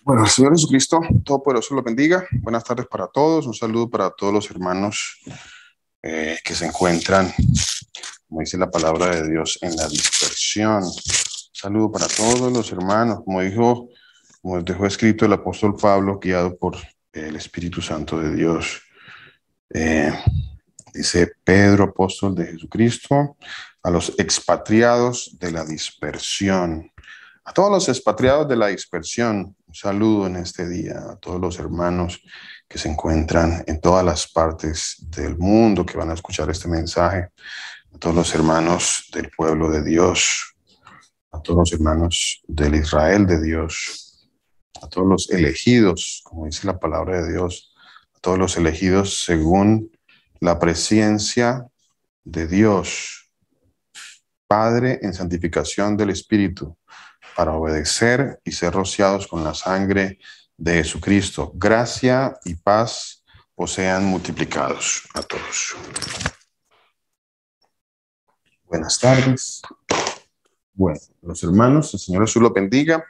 Bueno, el Señor Jesucristo Todopoderoso lo bendiga. Buenas tardes para todos. Un saludo para todos los hermanos que se encuentran, como dice la palabra de Dios, en la dispersión. Un saludo para todos los hermanos, como dejó escrito el apóstol Pablo, guiado por el Espíritu Santo de Dios. Dice Pedro, apóstol de Jesucristo, a los expatriados de la dispersión. A todos los expatriados de la dispersión, un saludo en este día, a todos los hermanos que se encuentran en todas las partes del mundo que van a escuchar este mensaje, a todos los hermanos del pueblo de Dios, a todos los hermanos del Israel de Dios, a todos los elegidos, como dice la palabra de Dios, a todos los elegidos según la presencia de Dios, Padre en santificación del Espíritu, para obedecer y ser rociados con la sangre de Jesucristo. Gracia y paz os sean multiplicados a todos. Buenas tardes. Bueno, los hermanos, el Señor Jesús los bendiga.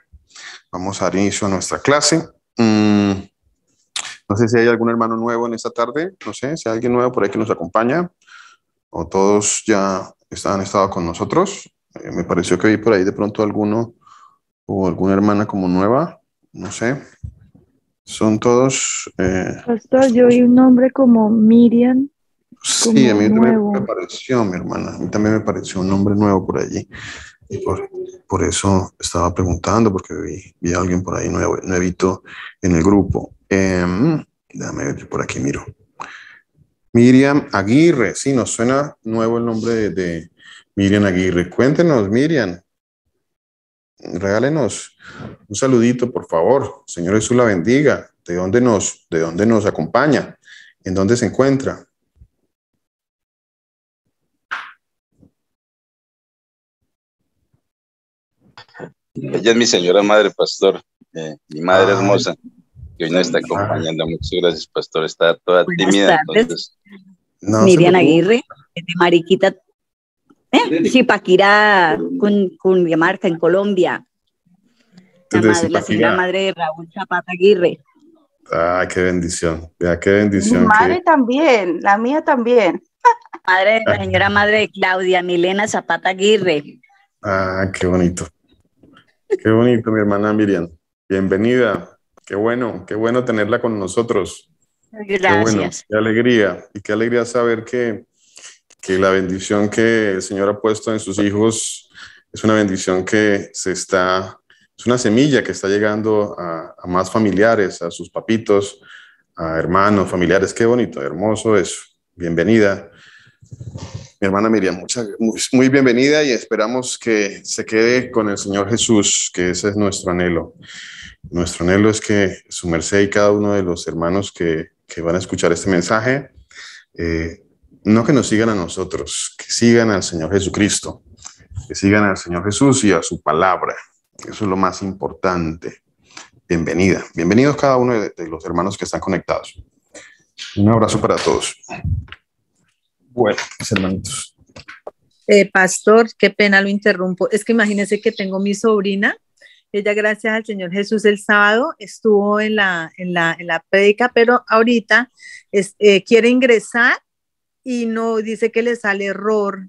Vamos a dar inicio a nuestra clase. No sé si hay algún hermano nuevo en esta tarde. No sé si hay alguien nuevo por ahí que nos acompaña. O todos ya han estado con nosotros. Me pareció que vi por ahí de pronto alguno o alguna hermana como nueva, no sé. Son todos... Pastor, yo vi un nombre como Miriam. Sí, a mí también nuevo. me pareció, mi hermana, a mí también me pareció un nombre nuevo por allí. Y por eso estaba preguntando, porque vi a alguien por ahí nuevito en el grupo. Déjame ver, yo por aquí miro. Miriam Aguirre, sí, nos suena nuevo el nombre de Miriam Aguirre. Cuéntenos, Miriam. Regálenos un saludito, por favor. Señor Jesús la bendiga. ¿De dónde nos acompaña? ¿En dónde se encuentra? Ella es mi señora madre, pastor, mi madre hermosa, que hoy nos está acompañando. Muchas gracias, pastor. Está toda tímida. Entonces... No, Miriam Aguirre, de Mariquita, Zipaquirá, Cundinamarca, en Colombia. La señora madre de Raúl Zapata Aguirre. Ah, qué bendición. Vea, qué bendición. Mi madre también, la mía también. La señora madre de Claudia Milena Zapata Aguirre. Ah, qué bonito. Qué bonito, mi hermana Miriam. Bienvenida. Qué bueno tenerla con nosotros. Gracias. Qué bueno, qué alegría. Y qué alegría saber que la bendición que el Señor ha puesto en sus hijos es una bendición es una semilla que está llegando a más familiares, a sus papitos, a hermanos, familiares. Qué bonito, hermoso eso. Bienvenida. Mi hermana Miriam, muy bienvenida y esperamos que se quede con el Señor Jesús, que ese es nuestro anhelo. Nuestro anhelo es que su merced y cada uno de los hermanos que van a escuchar este mensaje, no que nos sigan a nosotros, que sigan al Señor Jesucristo, que sigan al Señor Jesús y a su palabra. Eso es lo más importante. Bienvenida. Bienvenidos cada uno de los hermanos que están conectados. Un abrazo para todos. Bueno, mis hermanitos. Pastor, qué pena lo interrumpo. Es que imagínese que tengo mi sobrina. Ella, gracias al Señor Jesús, el sábado estuvo en la prédica, pero ahorita quiere ingresar y no dice que le sale error.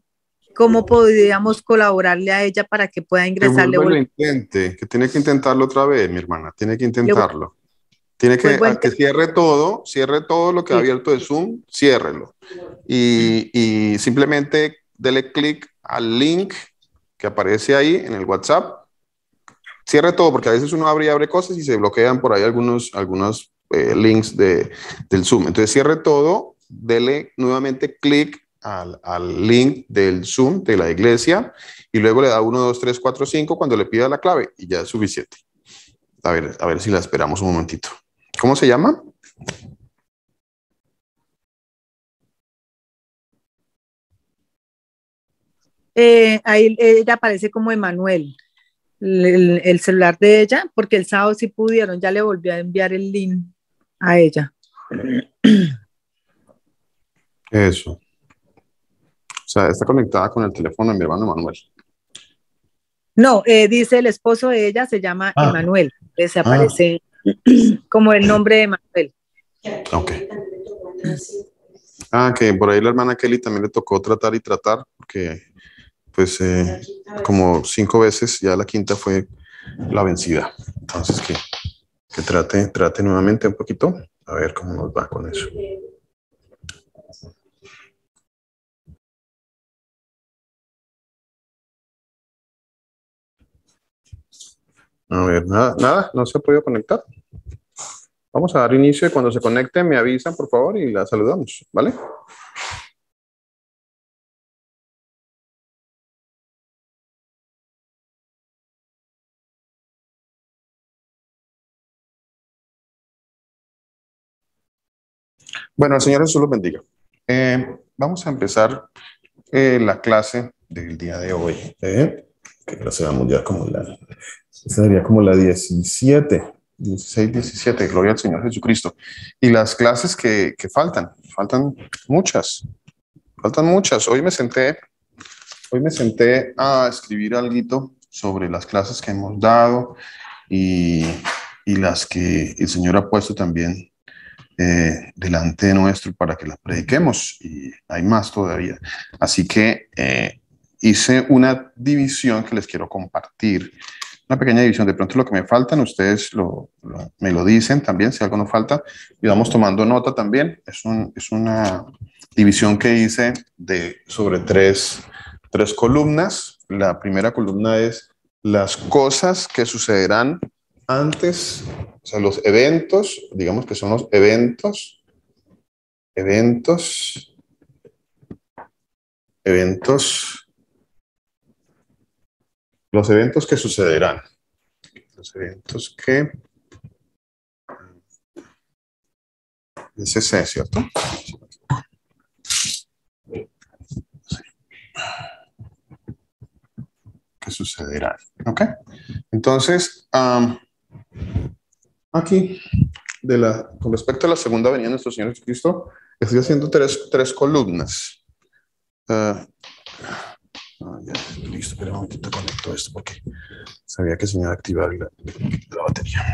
¿Cómo podríamos colaborarle a ella para que pueda ingresar? Que tiene que intentarlo otra vez, mi hermana. Tiene que intentarlo. Tiene que cierre todo lo que ha abierto de Zoom, ciérrelo. Y simplemente dele clic al link que aparece ahí en el WhatsApp. Cierre todo, porque a veces uno abre y abre cosas y se bloquean por ahí algunos links del Zoom. Entonces cierre todo, dele nuevamente clic al link del Zoom de la iglesia y luego le da 1, 2, 3, 4, 5 cuando le pida la clave y ya es suficiente. A ver si la esperamos un momentito. ¿Cómo se llama? Ahí ella aparece como Emanuel, el celular de ella, porque el sábado sí pudieron, ya le volvió a enviar el link a ella. Eso. O sea, está conectada con el teléfono de mi hermano Manuel. No, dice el esposo de ella, se llama Emanuel, se aparece como el nombre de Manuel. Ok. Que por ahí la hermana Kelly también le tocó tratar y tratar, porque pues como 5 veces, ya la quinta fue la vencida. Entonces que trate nuevamente un poquito, a ver cómo nos va con eso. A ver, nada, no se ha podido conectar. Vamos a dar inicio y cuando se conecte me avisan, por favor, y la saludamos, ¿vale? Bueno, el Señor Jesús los bendiga. Vamos a empezar la clase del día de hoy. ¿Qué clase vamos ya? Esta sería como la 17, 16, 17, gloria al Señor Jesucristo. Y las clases que faltan muchas. Hoy me senté a escribir algo sobre las clases que hemos dado y las que el Señor ha puesto también delante nuestro para que las prediquemos, y hay más todavía. Así que hice una división que les quiero compartir, una pequeña división. De pronto lo que me faltan, ustedes me lo dicen también, si algo nos falta, y vamos tomando nota también. Es una división que hice sobre tres columnas. La primera columna es las cosas que sucederán antes, o sea, los eventos, digamos que son los eventos que sucederán. Los eventos que... Es ese, ¿cierto? Que sucederán, ¿ok? Entonces, aquí, con respecto a la segunda venida de nuestro Señor Jesucristo, estoy haciendo tres columnas. Ya, listo, pero un momentito, conecto esto porque sabía que se me iba a activar la batería.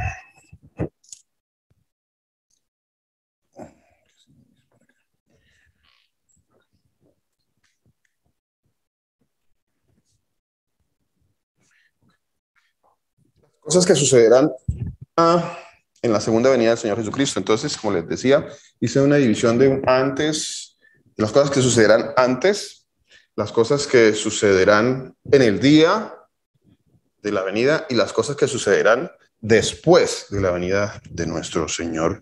Cosas que sucederán en la segunda venida del Señor Jesucristo. Entonces, como les decía, hice una división de antes, las cosas que sucederán antes, las cosas que sucederán en el día de la venida y las cosas que sucederán después de la venida de nuestro Señor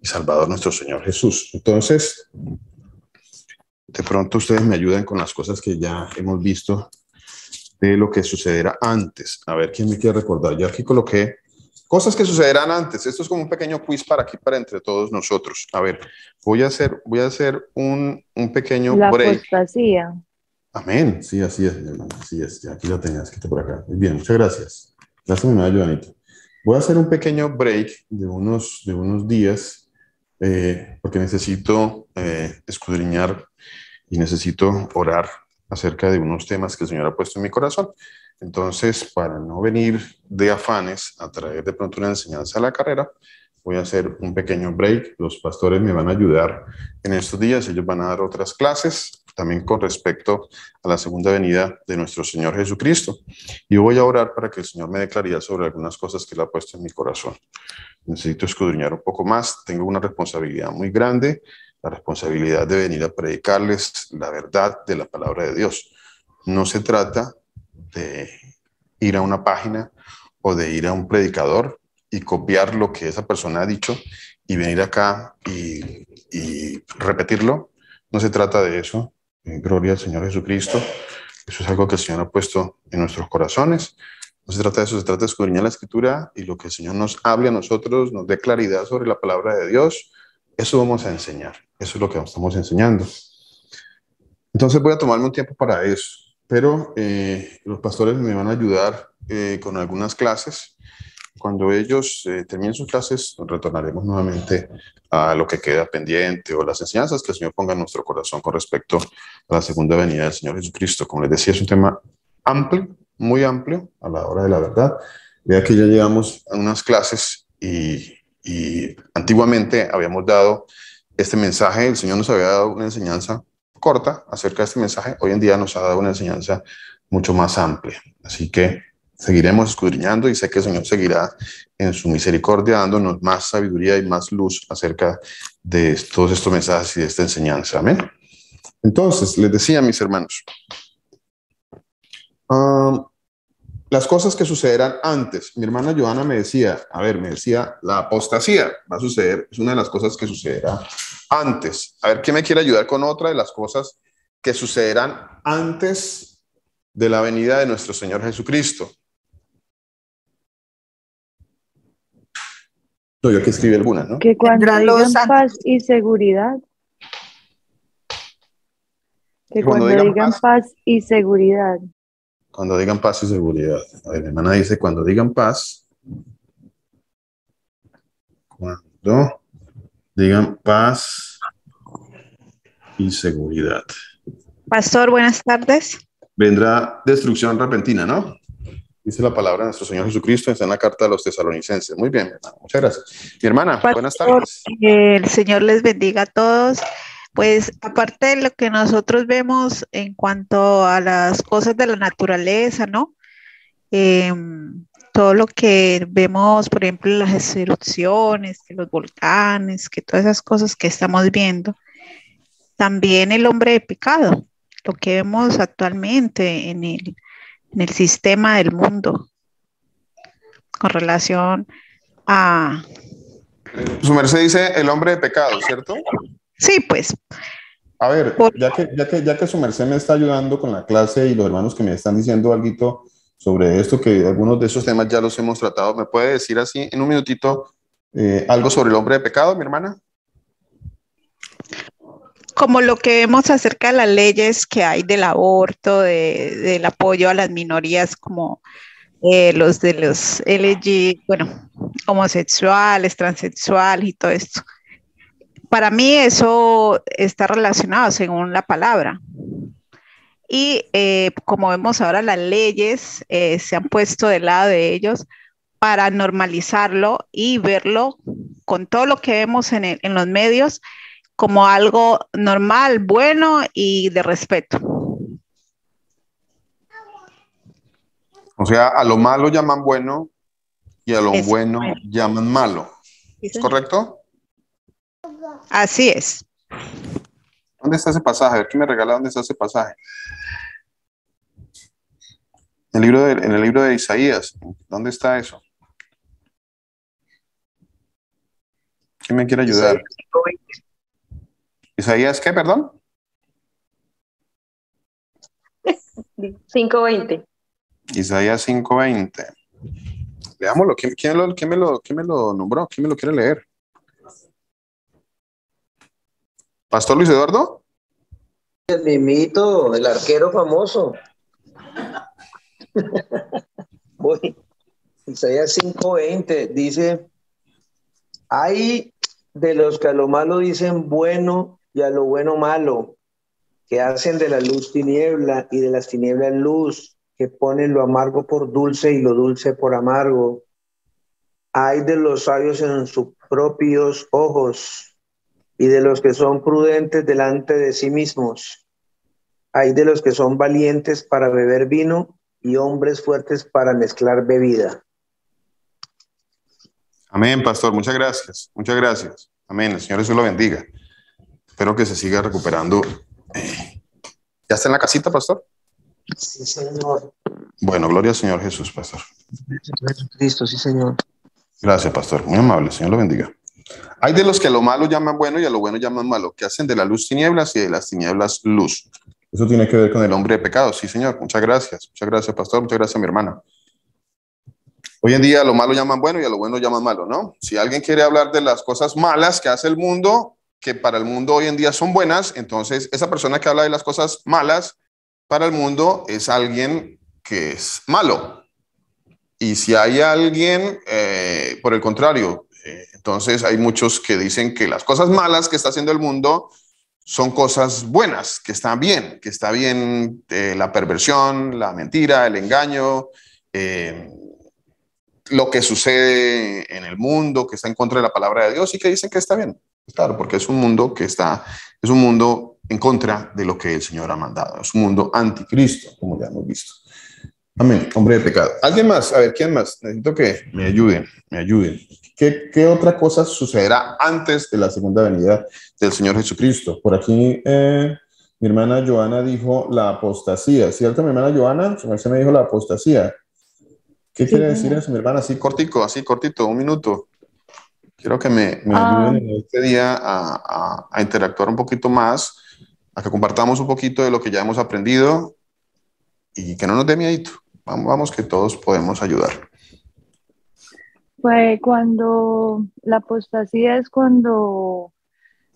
y Salvador, nuestro Señor Jesús. Entonces, de pronto ustedes me ayudan con las cosas que ya hemos visto de lo que sucederá antes. A ver, ¿quién me quiere recordar? Yo aquí coloqué cosas que sucederán antes. Esto es como un pequeño quiz para entre todos nosotros. A ver, voy a hacer un pequeño break. La apostasía. Amén. Sí, así es, mi hermano. Así es. Ya aquí lo tenías, escrito por acá. Muy bien, muchas gracias. Gracias, mi hermana Joanita. Voy a hacer un pequeño break de unos días porque necesito escudriñar y necesito orar acerca de unos temas que el Señor ha puesto en mi corazón. Entonces, para no venir de afanes a traer de pronto una enseñanza a la carrera, voy a hacer un pequeño break. Los pastores me van a ayudar en estos días. Ellos van a dar otras clases, también con respecto a la segunda venida de nuestro Señor Jesucristo. Y voy a orar para que el Señor me dé claridad sobre algunas cosas que Él ha puesto en mi corazón. Necesito escudriñar un poco más. Tengo una responsabilidad muy grande, la responsabilidad de venir a predicarles la verdad de la palabra de Dios. No se trata de ir a una página o de ir a un predicador y copiar lo que esa persona ha dicho y venir acá y repetirlo. No se trata de eso. Gloria al Señor Jesucristo. Eso es algo que el Señor ha puesto en nuestros corazones. No se trata de eso, se trata de escudriñar la Escritura y lo que el Señor nos hable a nosotros, nos dé claridad sobre la palabra de Dios. Eso vamos a enseñar. Eso es lo que estamos enseñando. Entonces voy a tomarme un tiempo para eso. Pero los pastores me van a ayudar con algunas clases. Cuando ellos terminen sus clases, retornaremos nuevamente a lo que queda pendiente o las enseñanzas que el Señor ponga en nuestro corazón con respecto a la segunda venida del Señor Jesucristo. Como les decía, es un tema amplio, muy amplio a la hora de la verdad. Vea que ya llegamos a unas clases y antiguamente habíamos dado este mensaje, el Señor nos había dado una enseñanza corta acerca de este mensaje, hoy en día nos ha dado una enseñanza mucho más amplia. Así que seguiremos escudriñando y sé que el Señor seguirá en su misericordia dándonos más sabiduría y más luz acerca de todos estos mensajes y de esta enseñanza. Amén. Entonces, les decía, mis hermanos, las cosas que sucederán antes. Mi hermana Johanna me decía, la apostasía va a suceder, es una de las cosas que sucederá antes. A ver, ¿quién me quiere ayudar con otra de las cosas que sucederán antes de la venida de nuestro Señor Jesucristo? No, yo aquí escribí algunas, ¿no? Que cuando digan paz y seguridad. Que cuando digan paz y seguridad. Cuando digan paz y seguridad. A ver, mi hermana dice, cuando digan paz. Cuando digan paz y seguridad. Pastor, buenas tardes. Vendrá destrucción repentina, ¿no? Dice la palabra de nuestro Señor Jesucristo, está en la carta de los tesalonicenses. Muy bien, mi hermana. Muchas gracias. Mi hermana, Pastor, buenas tardes. El Señor les bendiga a todos. Pues aparte de lo que nosotros vemos en cuanto a las cosas de la naturaleza, ¿no? Todo lo que vemos, por ejemplo, las erupciones, que los volcanes, que todas esas cosas que estamos viendo. También el hombre de pecado, lo que vemos actualmente en el sistema del mundo con relación a... Su merced dice el hombre de pecado, ¿cierto? Sí, pues. A ver, ya que su merced me está ayudando con la clase y los hermanos que me están diciendo algo sobre esto, que algunos de esos temas ya los hemos tratado, ¿me puede decir así en un minutito algo sobre el hombre de pecado, mi hermana? Como lo que vemos acerca de las leyes que hay del aborto, del apoyo a las minorías como los de los LG, bueno, homosexuales, transexuales y todo esto. Para mí eso está relacionado según la palabra. Y como vemos ahora, las leyes se han puesto del lado de ellos para normalizarlo y verlo con todo lo que vemos en los medios como algo normal, bueno y de respeto. O sea, a lo malo llaman bueno y a lo bueno llaman malo. ¿Es correcto? Así es. ¿Dónde está ese pasaje? A ver, ¿quién me regala dónde está ese pasaje? En el libro de Isaías. ¿Dónde está eso? ¿Quién me quiere ayudar? ¿Isaías qué, perdón? 5:20. Isaías 5:20. Veámoslo. ¿Quién me lo nombró? ¿Quién me lo quiere leer? ¿Pastor Luis Eduardo? El mimito, el arquero famoso. Isaías 5:20 dice: hay de los que a lo malo dicen bueno y a lo bueno malo, que hacen de la luz tiniebla y de las tinieblas luz, que ponen lo amargo por dulce y lo dulce por amargo. Hay de los sabios en sus propios ojos y de los que son prudentes delante de sí mismos. Hay de los que son valientes para beber vino y hombres fuertes para mezclar bebida. Amén, pastor. Muchas gracias. Muchas gracias. Amén. El Señor Jesús lo bendiga. Espero que se siga recuperando. ¿Ya está en la casita, pastor? Sí, señor. Bueno, gloria al Señor Jesús, pastor. Jesucristo, sí, señor. Gracias, pastor. Muy amable. El Señor lo bendiga. Hay de los que a lo malo llaman bueno y a lo bueno llaman malo, que hacen de la luz tinieblas y de las tinieblas luz. Eso tiene que ver con el hombre de pecado. Sí, señor. Muchas gracias. Muchas gracias, pastor. Muchas gracias, mi hermana. Hoy en día a lo malo llaman bueno y a lo bueno llaman malo, ¿no? Si alguien quiere hablar de las cosas malas que hace el mundo, que para el mundo hoy en día son buenas, entonces esa persona que habla de las cosas malas para el mundo es alguien que es malo. Y si hay alguien, por el contrario, entonces hay muchos que dicen que las cosas malas que está haciendo el mundo son cosas buenas, que está bien la perversión, la mentira, el engaño, lo que sucede en el mundo, que está en contra de la palabra de Dios y que dicen que está bien. Claro, porque es un mundo es un mundo en contra de lo que el Señor ha mandado. Es un mundo anticristo, como ya hemos visto. Amén, hombre de pecado. ¿Alguien más? A ver, ¿quién más? Necesito que me ayuden, me ayuden. ¿Qué otra cosa sucederá antes de la segunda venida del Señor Jesucristo? Por aquí mi hermana Joana dijo la apostasía. ¿Cierto, mi hermana Joana? Se me dijo la apostasía. ¿Qué quiere decir eso, mi hermana? Así cortito, un minuto. Quiero que me ayuden en este día a interactuar un poquito más, a que compartamos un poquito de lo que ya hemos aprendido y que no nos dé miedito. Vamos, que todos podemos ayudar. Pues cuando la apostasía es cuando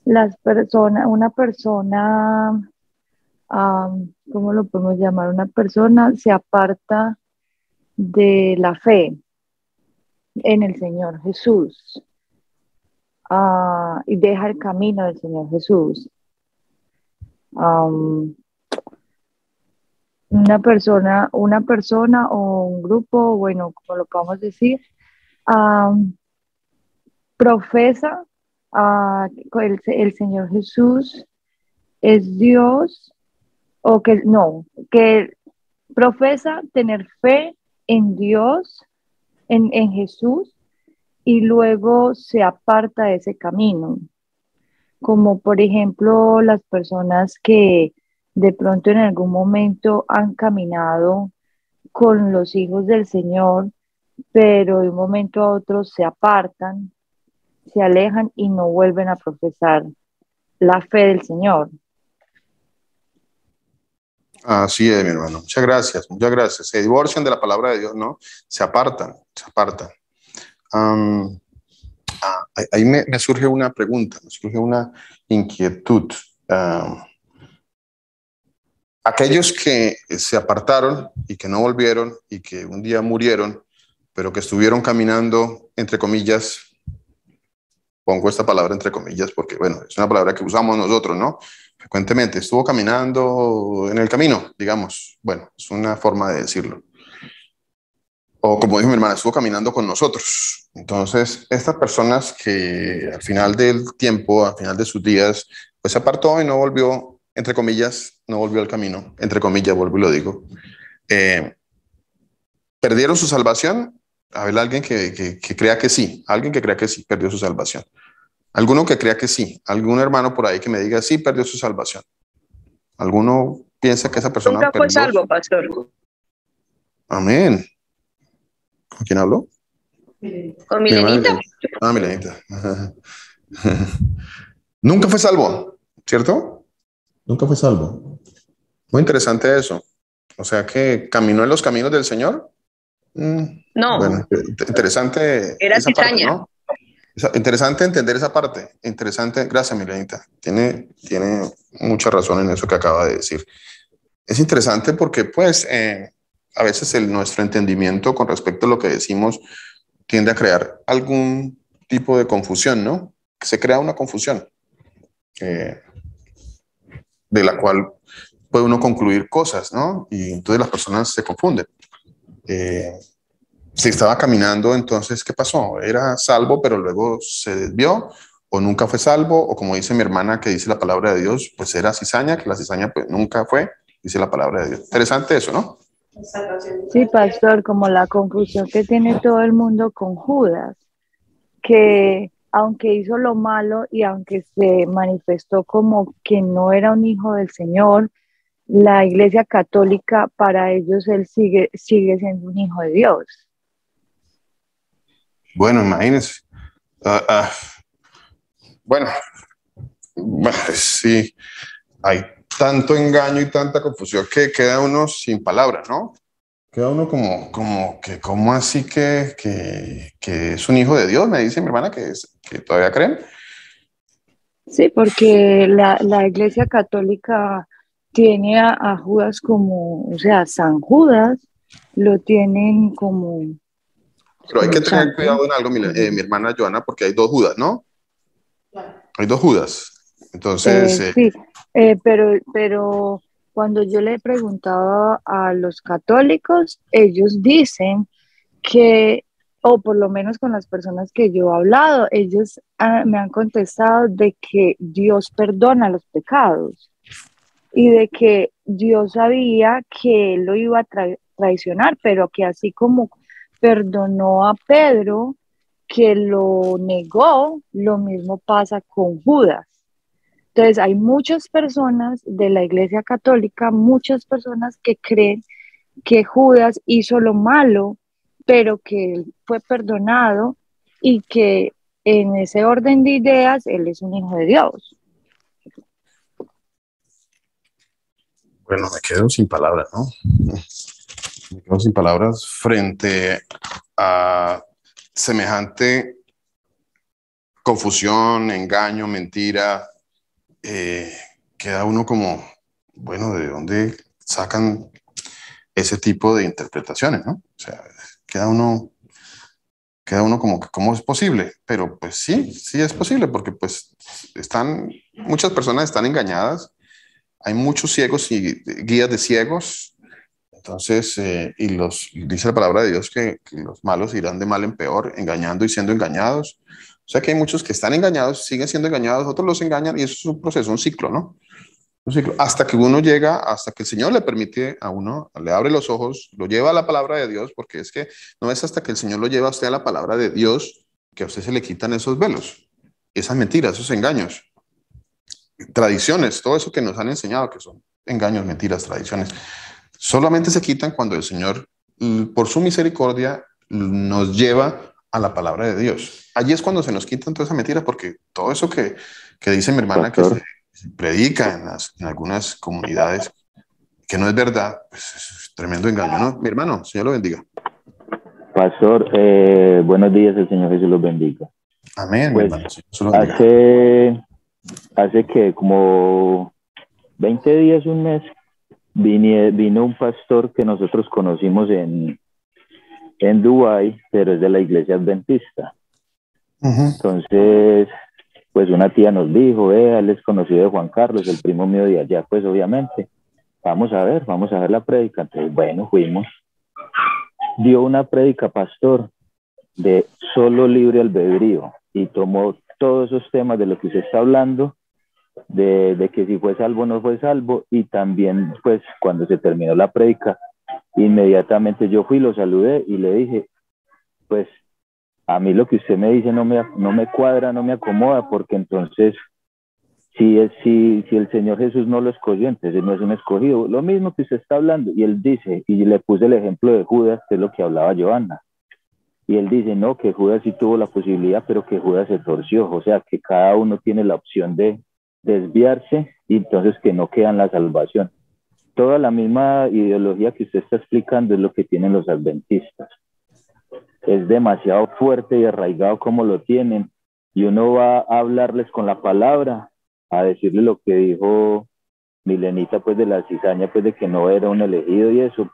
una persona, ¿cómo lo podemos llamar? Una persona se aparta de la fe en el Señor Jesús y deja el camino del Señor Jesús. Una persona o un grupo, bueno, como lo podemos decir, profesa el Señor Jesús es Dios, o que profesa tener fe en Dios, en Jesús, y luego se aparta de ese camino. Como por ejemplo las personas que de pronto en algún momento han caminado con los hijos del Señor, pero de un momento a otro se apartan, se alejan y no vuelven a profesar la fe del Señor. Así es, mi hermano. Muchas gracias, muchas gracias. Se divorcian de la palabra de Dios, ¿no? Se apartan. Ahí me surge una pregunta, me surge una inquietud. Aquellos que se apartaron y que no volvieron y que un día murieron, pero que estuvieron caminando, entre comillas, pongo esta palabra entre comillas porque, bueno, es una palabra que usamos nosotros, ¿no? Frecuentemente, estuvo caminando en el camino, digamos. Bueno, es una forma de decirlo. O como dijo mi hermana, estuvo caminando con nosotros. Entonces, estas personas que al final del tiempo, al final de sus días, pues se apartó y no volvió, entre comillas, no volvió al camino, entre comillas, vuelvo y lo digo. ¿Perdieron su salvación? A ver, alguien que crea que sí, alguien que crea que sí, perdió su salvación. Alguno que crea que sí, algún hermano por ahí que me diga sí, perdió su salvación. ¿Alguno piensa que esa persona nunca fue salvo, pastor? Amén. ¿Con quién habló? ¿Con Milenita? Milenita. Nunca fue salvo, ¿cierto? Nunca fue salvo. Muy interesante eso. O sea que caminó en los caminos del Señor. No. Bueno, interesante. Era esa cizaña. Parte, ¿no? Interesante entender esa parte. Interesante. Gracias, Milenita. Tiene mucha razón en eso que acaba de decir. Es interesante porque, pues, a veces nuestro entendimiento con respecto a lo que decimos tiende a crear algún tipo de confusión, ¿no? Se crea una confusión de la cual puede uno concluir cosas, ¿no? Y entonces las personas se confunden. Si estaba caminando, entonces, ¿qué pasó? ¿Era salvo, pero luego se desvió? ¿O nunca fue salvo? O como dice mi hermana que dice la palabra de Dios, pues era cizaña, que la cizaña pues nunca fue, dice la palabra de Dios. Interesante eso, ¿no? Sí, pastor, como la confusión que tiene todo el mundo con Judas, que aunque hizo lo malo y aunque se manifestó como que no era un hijo del Señor, la Iglesia Católica, para ellos él sigue siendo un hijo de Dios. Bueno, imagínense. Bueno, sí, hay tanto engaño y tanta confusión que queda uno sin palabras, ¿no? Queda uno como que, ¿cómo así que es un hijo de Dios? Me dice mi hermana que todavía creen. Sí, porque la Iglesia Católica tiene a Judas como, o sea, San Judas lo tienen como... Pero hay que tener cuidado en algo, mi hermana Joana, porque hay dos Judas, ¿no? Hay dos Judas. Entonces... sí, pero cuando yo le he preguntado a los católicos, ellos dicen que o por lo menos con las personas que yo he hablado, ellos me han contestado de que Dios perdona los pecados y de que Dios sabía que él lo iba a traicionar, pero que así como perdonó a Pedro, que lo negó, lo mismo pasa con Judas. Entonces hay muchas personas de la Iglesia Católica, muchas personas que creen que Judas hizo lo malo, pero que él fue perdonado y que en ese orden de ideas él es un hijo de Dios. Bueno, me quedo sin palabras, ¿no? Me quedo sin palabras frente a semejante confusión, engaño, mentira. Queda uno como, bueno, ¿de dónde sacan ese tipo de interpretaciones, no? O sea, queda uno como que, ¿cómo es posible? Pero pues sí es posible, porque pues muchas personas están engañadas, hay muchos ciegos y guías de ciegos, entonces, dice la palabra de Dios que los malos irán de mal en peor, engañando y siendo engañados. O sea que hay muchos que están engañados, siguen siendo engañados, otros los engañan, y eso es un proceso, un ciclo, ¿no? Un ciclo, hasta que uno llega, hasta que el Señor le permite a uno, le abre los ojos, lo lleva a la palabra de Dios, porque es que no es hasta que el Señor lo lleva a usted a la palabra de Dios que a usted se le quitan esos velos, esas mentiras, esos engaños, tradiciones, todo eso que nos han enseñado que son engaños, mentiras, tradiciones. Solamente se quitan cuando el Señor, por su misericordia, nos lleva a la palabra de Dios. Allí es cuando se nos quitan toda esa mentira, porque todo eso que dice mi hermana, que se predica en algunas comunidades, que no es verdad, pues es tremendo engaño, ¿no? Mi hermano, Señor lo bendiga. Pastor, buenos días, el Señor Jesús los bendiga. Amén, pues, mi hermano. Señor los bendiga. Hace que como 20 días, un mes, vino un pastor que nosotros conocimos en Dubái, pero es de la iglesia adventista. Entonces, pues una tía nos dijo, él es conocido de Juan Carlos, el primo mío de allá, pues obviamente, vamos a ver la prédica. Entonces, bueno, fuimos. Dio una prédica, pastor, de solo libre albedrío, y tomó todos esos temas de lo que usted está hablando, de que si fue salvo o no fue salvo, y también pues cuando se terminó la prédica, inmediatamente yo fui, lo saludé y le dije, pues a mí lo que usted me dice no me cuadra, no me acomoda, porque entonces si el Señor Jesús no lo escogió, entonces no es un escogido, lo mismo que usted está hablando. Y él dice, y le puse el ejemplo de Judas, que es lo que hablaba Johanna, y él dice, no, que Judas sí tuvo la posibilidad, pero que Judas se torció, o sea, que cada uno tiene la opción de desviarse, y entonces que no queda en la salvación. Toda la misma ideología que usted está explicando es lo que tienen los adventistas. Es demasiado fuerte y arraigado como lo tienen, y uno va a hablarles con la palabra, a decirle lo que dijo Milenita, pues de la cizaña, pues de que no era un elegido y eso.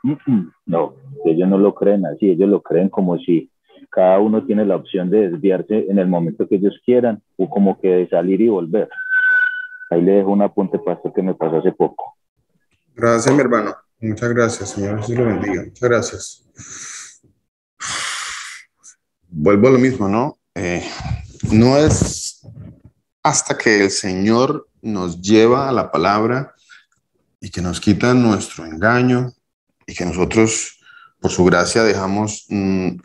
No, ellos no lo creen así, ellos lo creen como si cada uno tiene la opción de desviarse en el momento que ellos quieran, o como que de salir y volver. Ahí le dejo un apunte, pastor, que me pasó hace poco. Gracias, mi hermano. Muchas gracias, Señor Jesús lo bendiga. Muchas gracias. Vuelvo a lo mismo, ¿no? No es hasta que el Señor nos lleva a la palabra y que nos quita nuestro engaño y que nosotros, por su gracia, dejamos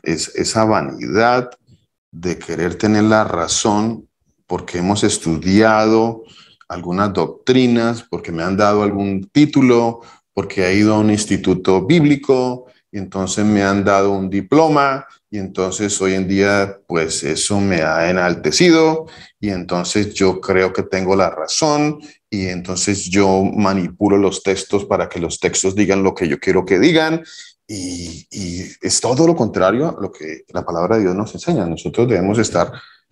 esa vanidad de querer tener la razón porque hemos estudiado algunas doctrinas, porque me han dado algún título, porque he ido a un instituto bíblico y entonces me han dado un diploma y entonces hoy en día pues eso me ha enaltecido y entonces yo creo que tengo la razón y entonces yo manipulo los textos para que los textos digan lo que yo quiero que digan y es todo lo contrario a lo que la palabra de Dios nos enseña. Nosotros debemos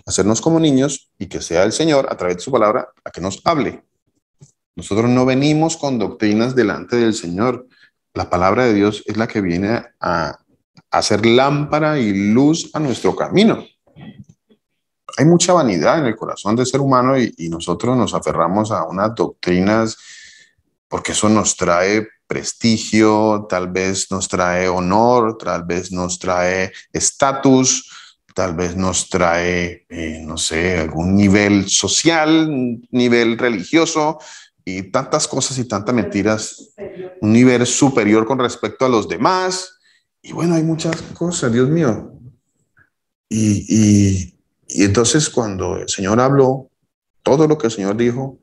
hacernos como niños y que sea el Señor a través de su palabra a que nos hable. Nosotros no venimos con doctrinas delante del Señor. La palabra de Dios es la que viene a hacer lámpara y luz a nuestro camino. Hay mucha vanidad en el corazón del ser humano y nosotros nos aferramos a unas doctrinas porque eso nos trae prestigio, tal vez nos trae honor, tal vez nos trae estatus, tal vez nos trae, no sé, algún nivel social, nivel religioso y tantas cosas y tantas mentiras, un nivel superior con respecto a los demás. Y bueno, hay muchas cosas, Dios mío. Y entonces cuando el Señor habló, todo lo que el Señor dijo,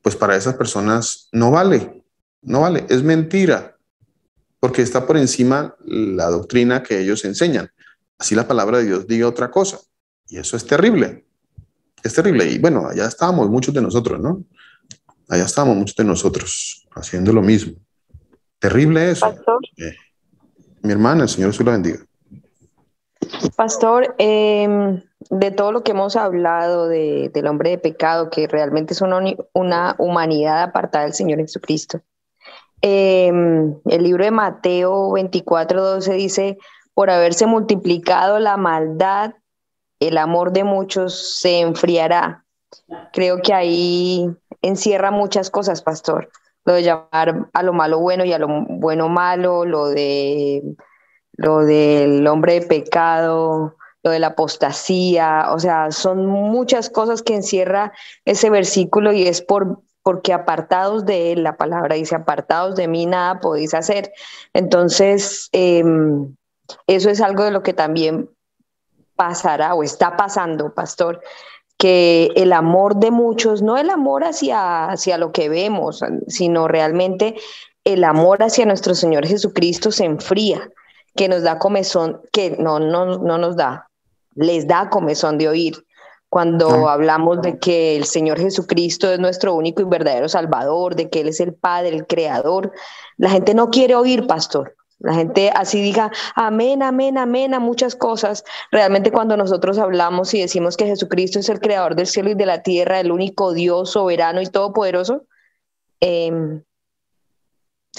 pues para esas personas no vale, no vale, es mentira, porque está por encima la doctrina que ellos enseñan. Así la palabra de Dios diga otra cosa. Y eso es terrible. Es terrible. Y bueno, allá estábamos muchos de nosotros, ¿no? Allá estábamos muchos de nosotros haciendo lo mismo. Terrible eso. Pastor. Mi hermana, el Señor se la bendiga. Pastor, de todo lo que hemos hablado del hombre de pecado, que realmente es una humanidad apartada del Señor Jesucristo. El libro de Mateo 24:12 dice: por haberse multiplicado la maldad, el amor de muchos se enfriará. Creo que ahí encierra muchas cosas, pastor. Lo de llamar a lo malo bueno y a lo bueno malo, lo del hombre de pecado, lo de la apostasía, o sea, son muchas cosas que encierra ese versículo, y es porque apartados de él, la palabra dice, apartados de mí nada podéis hacer. Entonces, eso es algo de lo que también pasará o está pasando, pastor, que el amor de muchos, no el amor hacia lo que vemos, sino realmente el amor hacia nuestro Señor Jesucristo se enfría, que nos da comezón, que no nos da, les da comezón de oír. Cuando hablamos de que el Señor Jesucristo es nuestro único y verdadero Salvador, de que Él es el Padre, el Creador, la gente no quiere oír, pastor. La gente así diga amén, amén, amén a muchas cosas. Realmente cuando nosotros hablamos y decimos que Jesucristo es el creador del cielo y de la tierra, el único Dios soberano y todopoderoso, se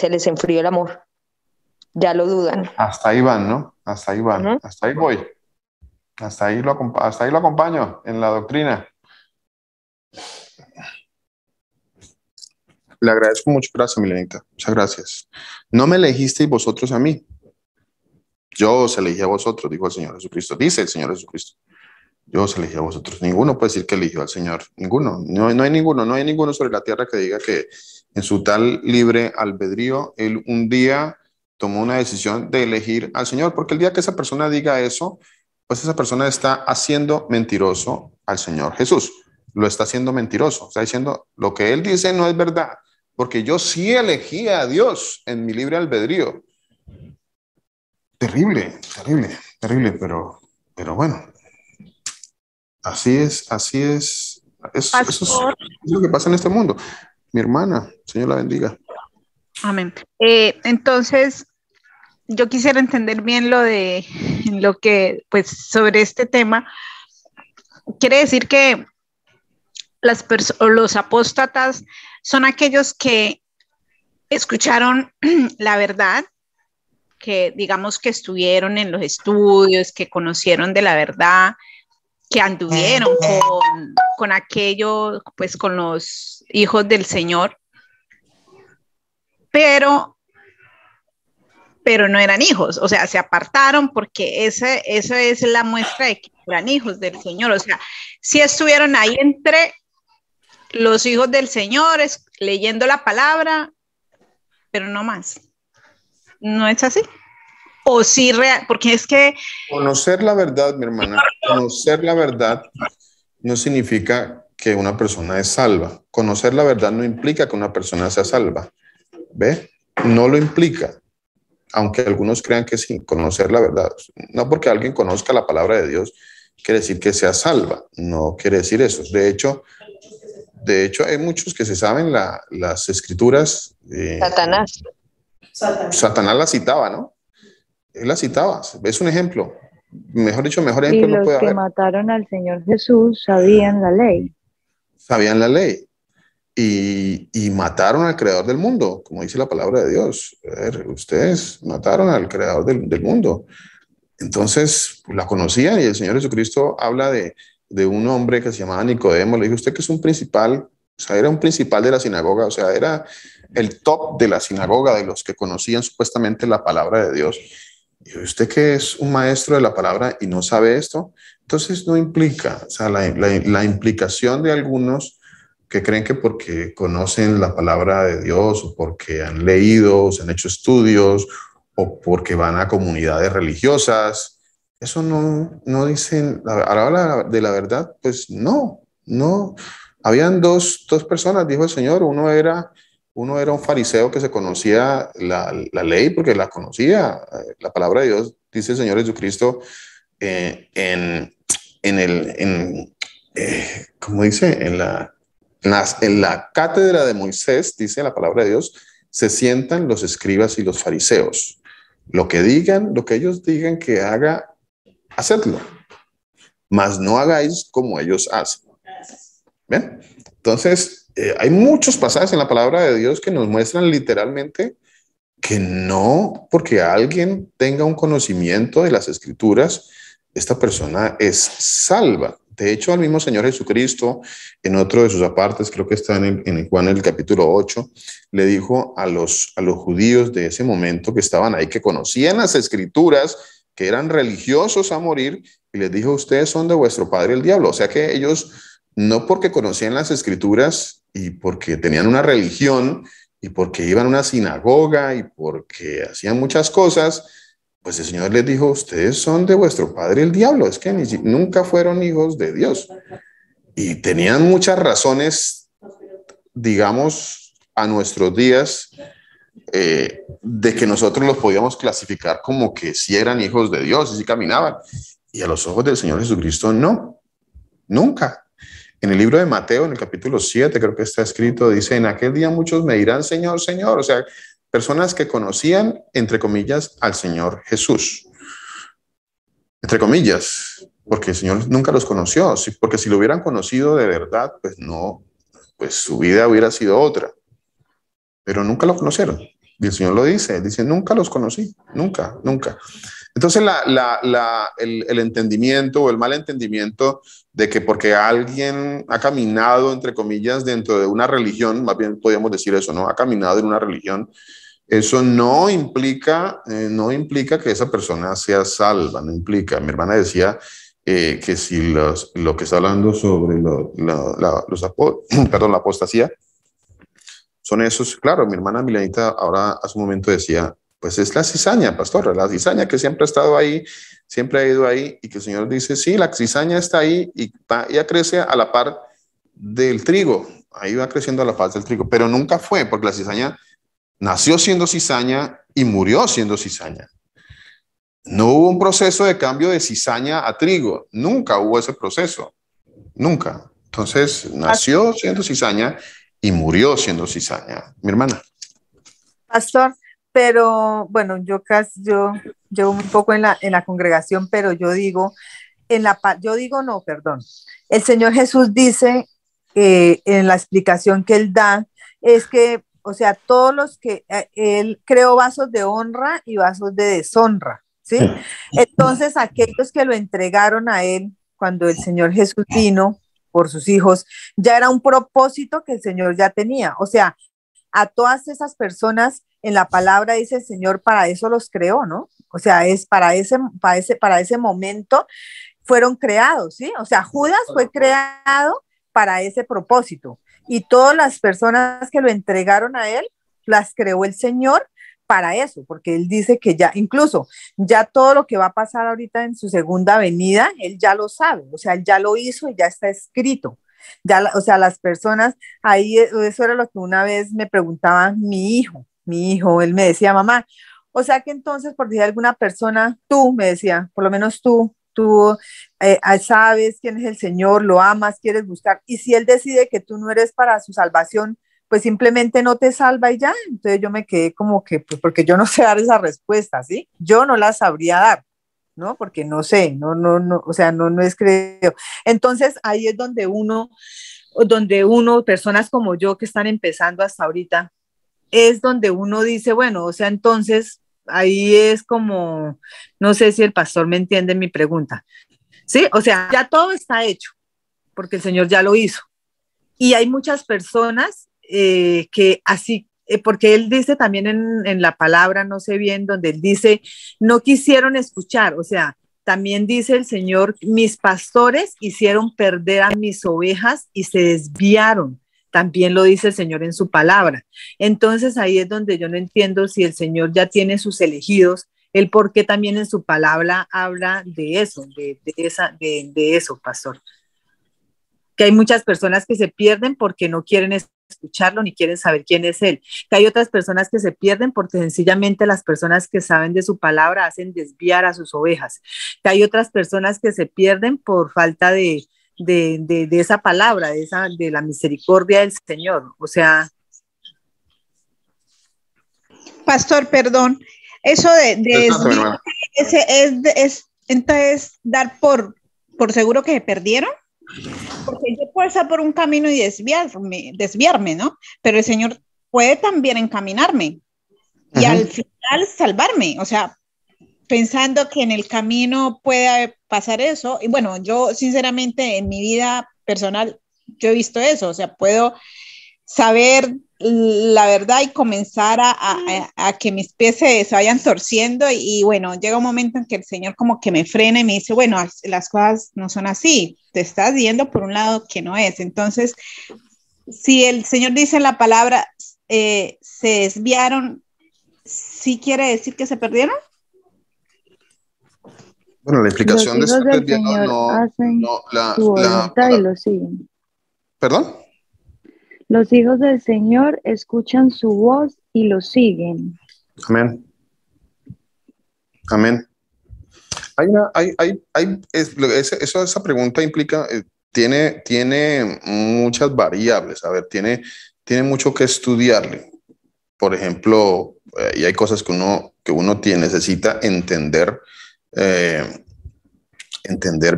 les enfrió el amor. Ya lo dudan. Hasta ahí van, ¿no? Hasta ahí van. Hasta ahí voy. Hasta ahí lo acompaño en la doctrina. Le agradezco mucho. Gracias, Milenita. Muchas gracias. No me elegisteis vosotros a mí. Yo os elegí a vosotros, dijo el Señor Jesucristo. Dice el Señor Jesucristo. Yo os elegí a vosotros. Ninguno puede decir que eligió al Señor. Ninguno. No hay ninguno. No hay ninguno sobre la tierra que diga que en su tal libre albedrío, él un día tomó una decisión de elegir al Señor. Porque el día que esa persona diga eso, pues esa persona está haciendo mentiroso al Señor Jesús. Lo está haciendo mentiroso. Está diciendo lo que él dice no es verdad. Porque yo sí elegí a Dios en mi libre albedrío. Terrible, terrible, terrible, pero bueno. Así es. Eso es lo que pasa en este mundo. Mi hermana, Señor la bendiga. Amén. Entonces, yo quisiera entender bien lo que, pues, sobre este tema. Quiere decir que los apóstatas son aquellos que escucharon la verdad, que digamos que estuvieron en los estudios, que conocieron de la verdad, que anduvieron con aquello, pues con los hijos del Señor, pero no eran hijos, o sea, se apartaron porque eso es la muestra de que eran hijos del Señor, o sea, sí estuvieron ahí entre los hijos del Señor, leyendo la palabra, pero no más. ¿No es así? O sí, porque es que... Conocer la verdad, mi hermana, conocer la verdad no significa que una persona es salva. Conocer la verdad no implica que una persona sea salva. ¿Ve? No lo implica. Aunque algunos crean que sí, conocer la verdad. No porque alguien conozca la palabra de Dios quiere decir que sea salva. No quiere decir eso. De hecho, hay muchos que se saben las escrituras. Satanás la citaba, ¿no? Él la citaba. Es un ejemplo. Mejor ejemplo no puede haber. Y los que mataron al Señor Jesús sabían la ley. Sabían la ley. Y mataron al creador del mundo, como dice la palabra de Dios. A ver, ustedes mataron al creador del mundo. Entonces, la conocían, y el Señor Jesucristo habla de un hombre que se llamaba Nicodemo. Le dijo, usted que es un principal, o sea, era un principal de la sinagoga, o sea, era el top de la sinagoga, de los que conocían supuestamente la palabra de Dios. Y usted que es un maestro de la palabra y no sabe esto, entonces no implica, o sea, la implicación de algunos que creen que porque conocen la palabra de Dios o porque han leído, o se han hecho estudios o porque van a comunidades religiosas, eso no dicen, a la hora de la verdad, pues no. Habían dos personas, dijo el Señor, uno era un fariseo que se conocía la ley porque la conocía, la palabra de Dios, dice el Señor Jesucristo, ¿cómo dice? En la cátedra de Moisés, dice la palabra de Dios, se sientan los escribas y los fariseos. Lo que ellos digan que haga, hacedlo, mas no hagáis como ellos hacen. ¿Ven? Entonces, hay muchos pasajes en la palabra de Dios que nos muestran literalmente que no porque alguien tenga un conocimiento de las escrituras, esta persona es salva. De hecho, al mismo Señor Jesucristo, en otro de sus apartes, creo que está en Juan el capítulo 8, le dijo a los judíos de ese momento que estaban ahí, que conocían las escrituras, que eran religiosos a morir, y les dijo, ustedes son de vuestro padre el diablo. O sea que ellos, no porque conocían las escrituras y porque tenían una religión y porque iban a una sinagoga y porque hacían muchas cosas, pues el Señor les dijo, ustedes son de vuestro padre el diablo, es que nunca fueron hijos de Dios. Y tenían muchas razones, digamos, a nuestros días, de que nosotros los podíamos clasificar como que sí eran hijos de Dios y sí caminaban. Y a los ojos del Señor Jesucristo, no, nunca. En el libro de Mateo, en el capítulo 7, creo que está escrito, dice, en aquel día muchos me dirán, Señor, Señor. O sea, personas que conocían, entre comillas, al Señor Jesús. Entre comillas, porque el Señor nunca los conoció. Porque si lo hubieran conocido de verdad, pues no, pues su vida hubiera sido otra. Pero nunca lo conocieron. Y el Señor lo dice, nunca los conocí, nunca. Entonces el entendimiento o el mal entendimiento de que porque alguien ha caminado, entre comillas, dentro de una religión, más bien podríamos decir eso, ¿no? Ha caminado en una religión, eso no implica que esa persona sea salva, no implica. Mi hermana decía que si lo que está hablando sobre la apostasía, son esos, claro, mi hermana Milenita ahora hace un momento decía, pues es la cizaña, pastor, la cizaña que siempre ha estado ahí, siempre ha ido ahí, y que el Señor dice, sí, la cizaña está ahí y ella crece a la par del trigo, ahí va creciendo a la par del trigo, pero nunca fue, porque la cizaña nació siendo cizaña y murió siendo cizaña. No hubo un proceso de cambio de cizaña a trigo, nunca hubo ese proceso, nunca. Entonces, nació siendo cizaña y murió siendo cizaña. Mi hermana. Pastor, pero bueno, yo llevo un poco en la congregación, pero yo digo, el Señor Jesús dice en la explicación que Él da, es que, o sea, todos los que Él creó vasos de honra y vasos de deshonra, ¿sí? Entonces, aquellos que lo entregaron a Él, cuando el Señor Jesús vino por sus hijos, ya era un propósito que el Señor ya tenía, o sea, a todas esas personas en la palabra dice el Señor, para eso los creó, ¿no? O sea, es para ese momento fueron creados, ¿sí? O sea, Judas fue creado para ese propósito y todas las personas que lo entregaron a él, las creó el Señor para eso, porque él dice que ya, incluso ya todo lo que va a pasar ahorita en su segunda venida, él ya lo sabe, o sea, él ya lo hizo y ya está escrito. Ya, o sea, las personas, ahí eso era lo que una vez me preguntaba mi hijo, él me decía, mamá, o sea que entonces, por decir alguna persona, tú, me decía, por lo menos tú sabes quién es el Señor, lo amas, quieres buscar, y si Él decide que tú no eres para su salvación, pues simplemente no te salva y ya. Entonces yo me quedé como que, pues porque yo no sé dar esa respuesta, ¿sí? Yo no la sabría dar, ¿no? Porque no sé, no, o sea, no es creo. Entonces ahí es donde uno, personas como yo que están empezando hasta ahorita, es donde uno dice, bueno, o sea, entonces ahí es como, no sé si el pastor me entiende mi pregunta, ¿sí? O sea, ya todo está hecho, porque el Señor ya lo hizo. Y hay muchas personas que así porque él dice también en la palabra, no sé bien, donde él dice, no quisieron escuchar, o sea, también dice el Señor, mis pastores hicieron perder a mis ovejas y se desviaron. También lo dice el Señor en su palabra. Entonces ahí es donde yo no entiendo si el Señor ya tiene sus elegidos, el por qué también en su palabra habla de eso, de eso, pastor. Que hay muchas personas que se pierden porque no quieren escucharlo ni quieren saber quién es Él. Que hay otras personas que se pierden porque sencillamente las personas que saben de su palabra hacen desviar a sus ovejas. Que hay otras personas que se pierden por falta de esa palabra, de la misericordia del Señor. O sea... Pastor, perdón. Eso es entonces dar por seguro que se perdieron. Porque yo puedo estar por un camino y desviarme, ¿no? Pero el Señor puede también encaminarme y al final salvarme, o sea, pensando que en el camino puede pasar eso. Y bueno, yo sinceramente en mi vida personal, yo he visto eso, o sea, puedo saber la verdad y comenzar a que mis pies se vayan torciendo y bueno, llega un momento en que el Señor como que me frena y me dice, bueno, las cosas no son así, te estás yendo por un lado que no es. Entonces, si el Señor dice en la palabra, se desviaron, ¿sí quiere decir que se perdieron? Bueno, la explicación de ser desviado su voluntad y lo siguen. ¿Perdón? Los hijos del Señor escuchan su voz y lo siguen. Amén. Amén. Esa pregunta implica, tiene muchas variables. A ver, tiene mucho que estudiarle. Por ejemplo, y hay cosas que uno necesita entender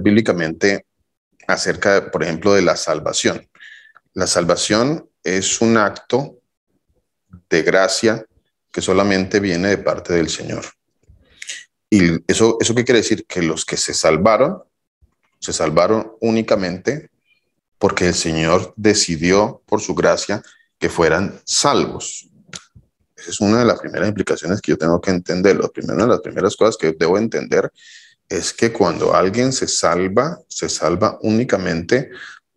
bíblicamente acerca, por ejemplo, de la salvación. La salvación es un acto de gracia que solamente viene de parte del Señor. ¿Y eso qué quiere decir? Que los que se salvaron únicamente porque el Señor decidió por su gracia que fueran salvos. Esa es una de las primeras implicaciones que yo tengo que entender. Una de las primeras cosas que debo entender es que cuando alguien se salva únicamente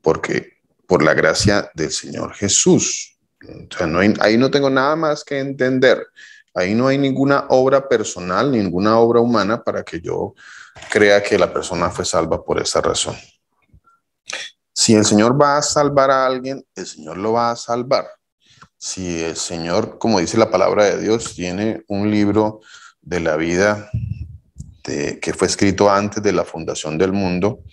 por la gracia del Señor Jesús. O sea, ahí no tengo nada más que entender. Ahí no hay ninguna obra personal, ninguna obra humana para que yo crea que la persona fue salva por esa razón. Si el Señor va a salvar a alguien, el Señor lo va a salvar. Si el Señor, como dice la palabra de Dios, tiene un libro de la vida que fue escrito antes de la fundación del mundo,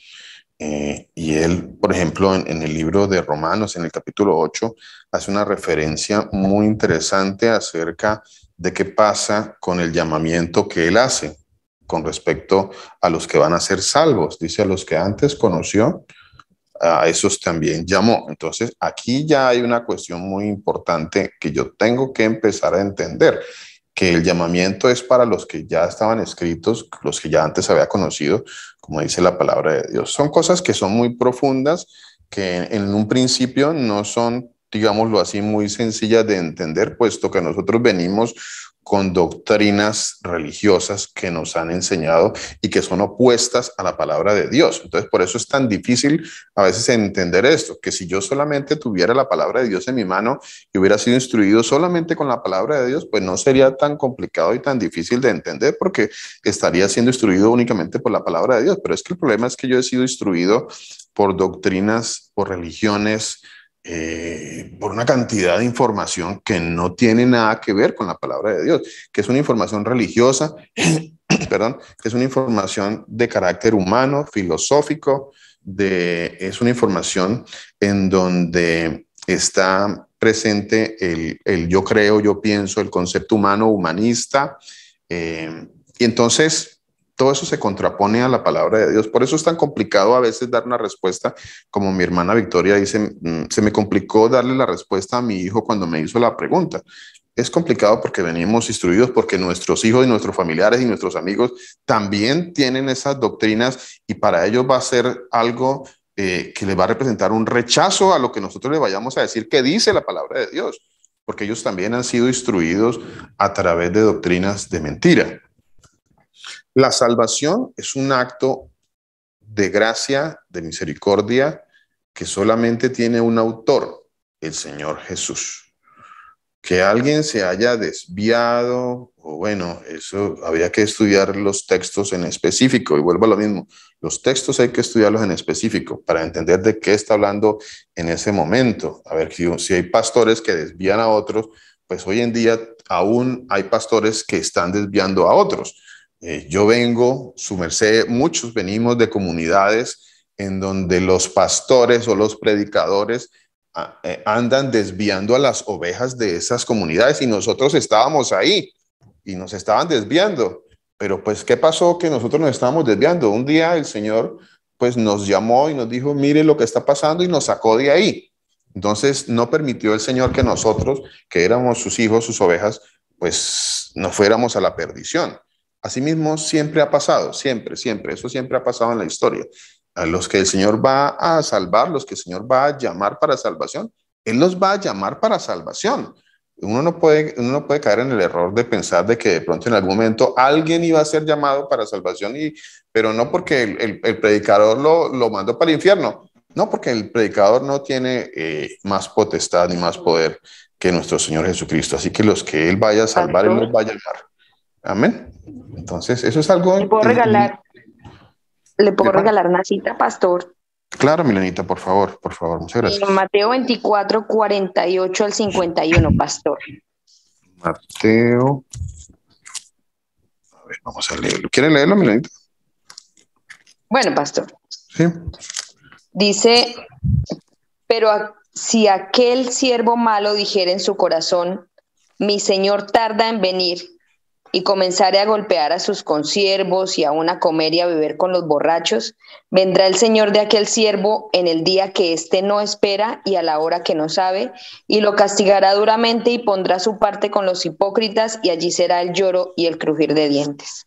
y él, por ejemplo, en el libro de Romanos, en el capítulo 8, hace una referencia muy interesante acerca de qué pasa con el llamamiento que él hace con respecto a los que van a ser salvos. Dice, a los que antes conoció, a esos también llamó. Entonces, aquí ya hay una cuestión muy importante que yo tengo que empezar a entender, que el llamamiento es para los que ya estaban escritos, los que ya antes había conocido, como dice la palabra de Dios. Son cosas que son muy profundas, que en un principio no son, digámoslo así, muy sencillas de entender, puesto que nosotros venimos con doctrinas religiosas que nos han enseñado y que son opuestas a la palabra de Dios. Entonces, por eso es tan difícil a veces entender esto, que si yo solamente tuviera la palabra de Dios en mi mano y hubiera sido instruido solamente con la palabra de Dios, pues no sería tan complicado y tan difícil de entender, porque estaría siendo instruido únicamente por la palabra de Dios. Pero es que el problema es que yo he sido instruido por doctrinas, por religiones, por una cantidad de información que no tiene nada que ver con la palabra de Dios, que es una información religiosa, perdón, que es una información de carácter humano, filosófico, es una información en donde está presente el yo creo, yo pienso, el concepto humano, humanista, y entonces todo eso se contrapone a la palabra de Dios. Por eso es tan complicado a veces dar una respuesta, como mi hermana Victoria dice, se me complicó darle la respuesta a mi hijo cuando me hizo la pregunta. Es complicado porque venimos instruidos, porque nuestros hijos y nuestros familiares y nuestros amigos también tienen esas doctrinas, y para ellos va a ser algo que les va a representar un rechazo a lo que nosotros le vayamos a decir que dice la palabra de Dios. porque ellos también han sido instruidos a través de doctrinas de mentira. La salvación es un acto de gracia, de misericordia, que solamente tiene un autor, el Señor Jesús. Que alguien se haya desviado, o bueno, eso habría que estudiar los textos en específico, y vuelvo a lo mismo, los textos hay que estudiarlos en específico para entender de qué está hablando en ese momento. A ver, si hay pastores que desvían a otros, pues hoy en día aún hay pastores que están desviando a otros. Yo vengo, su merced, muchos venimos de comunidades en donde los pastores o los predicadores andan desviando a las ovejas de esas comunidades, y nosotros estábamos ahí y nos estaban desviando. Pero pues, ¿qué pasó? Que nosotros nos estábamos desviando. Un día el Señor pues nos llamó y nos dijo, mire lo que está pasando, y nos sacó de ahí. Entonces no permitió el Señor que nosotros, que éramos sus hijos, sus ovejas, pues nos fuéramos a la perdición. Asimismo siempre ha pasado, siempre, eso siempre ha pasado en la historia. A los que el Señor va a salvar, los que el Señor va a llamar para salvación, Él los va a llamar para salvación. Uno no puede caer en el error de pensar de que de pronto en algún momento alguien iba a ser llamado para salvación, pero no porque el predicador lo mandó para el infierno, no, porque el predicador no tiene más potestad ni más poder que nuestro Señor Jesucristo. Así que los que Él vaya a salvar, Él los va a llamar. Amén. Entonces, eso es algo... ¿Le puedo regalar una cita, pastor? Claro, Milenita, por favor, muchas gracias. Mateo 24, 48 al 51, pastor. Mateo... A ver, vamos a leerlo. ¿Quieren leerlo, Milenita? Bueno, pastor. Sí. Dice, pero si aquel siervo malo dijera en su corazón, mi señor tarda en venir, y comenzare a golpear a sus consiervos y aún a comer y a beber con los borrachos, vendrá el señor de aquel siervo en el día que éste no espera y a la hora que no sabe, y lo castigará duramente y pondrá su parte con los hipócritas, y allí será el lloro y el crujir de dientes.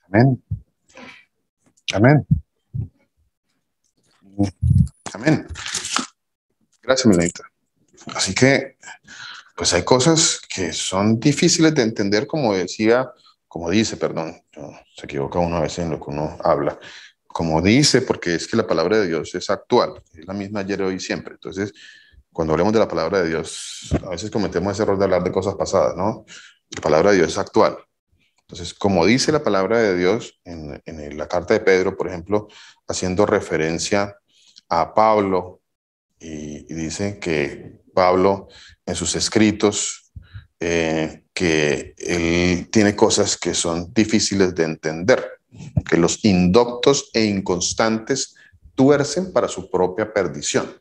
Amén. Amén. Amén. Gracias, Milenita. Así que pues hay cosas que son difíciles de entender, como dice, se equivoca uno a veces en lo que uno habla, como dice, porque es que la palabra de Dios es actual, es la misma ayer, hoy y siempre. Entonces, cuando hablemos de la palabra de Dios, a veces cometemos ese error de hablar de cosas pasadas, ¿no? La palabra de Dios es actual. Entonces, como dice la palabra de Dios en la carta de Pedro, por ejemplo, haciendo referencia a Pablo, y dice que Pablo en sus escritos, que él tiene cosas que son difíciles de entender, que los indoctos e inconstantes tuercen para su propia perdición.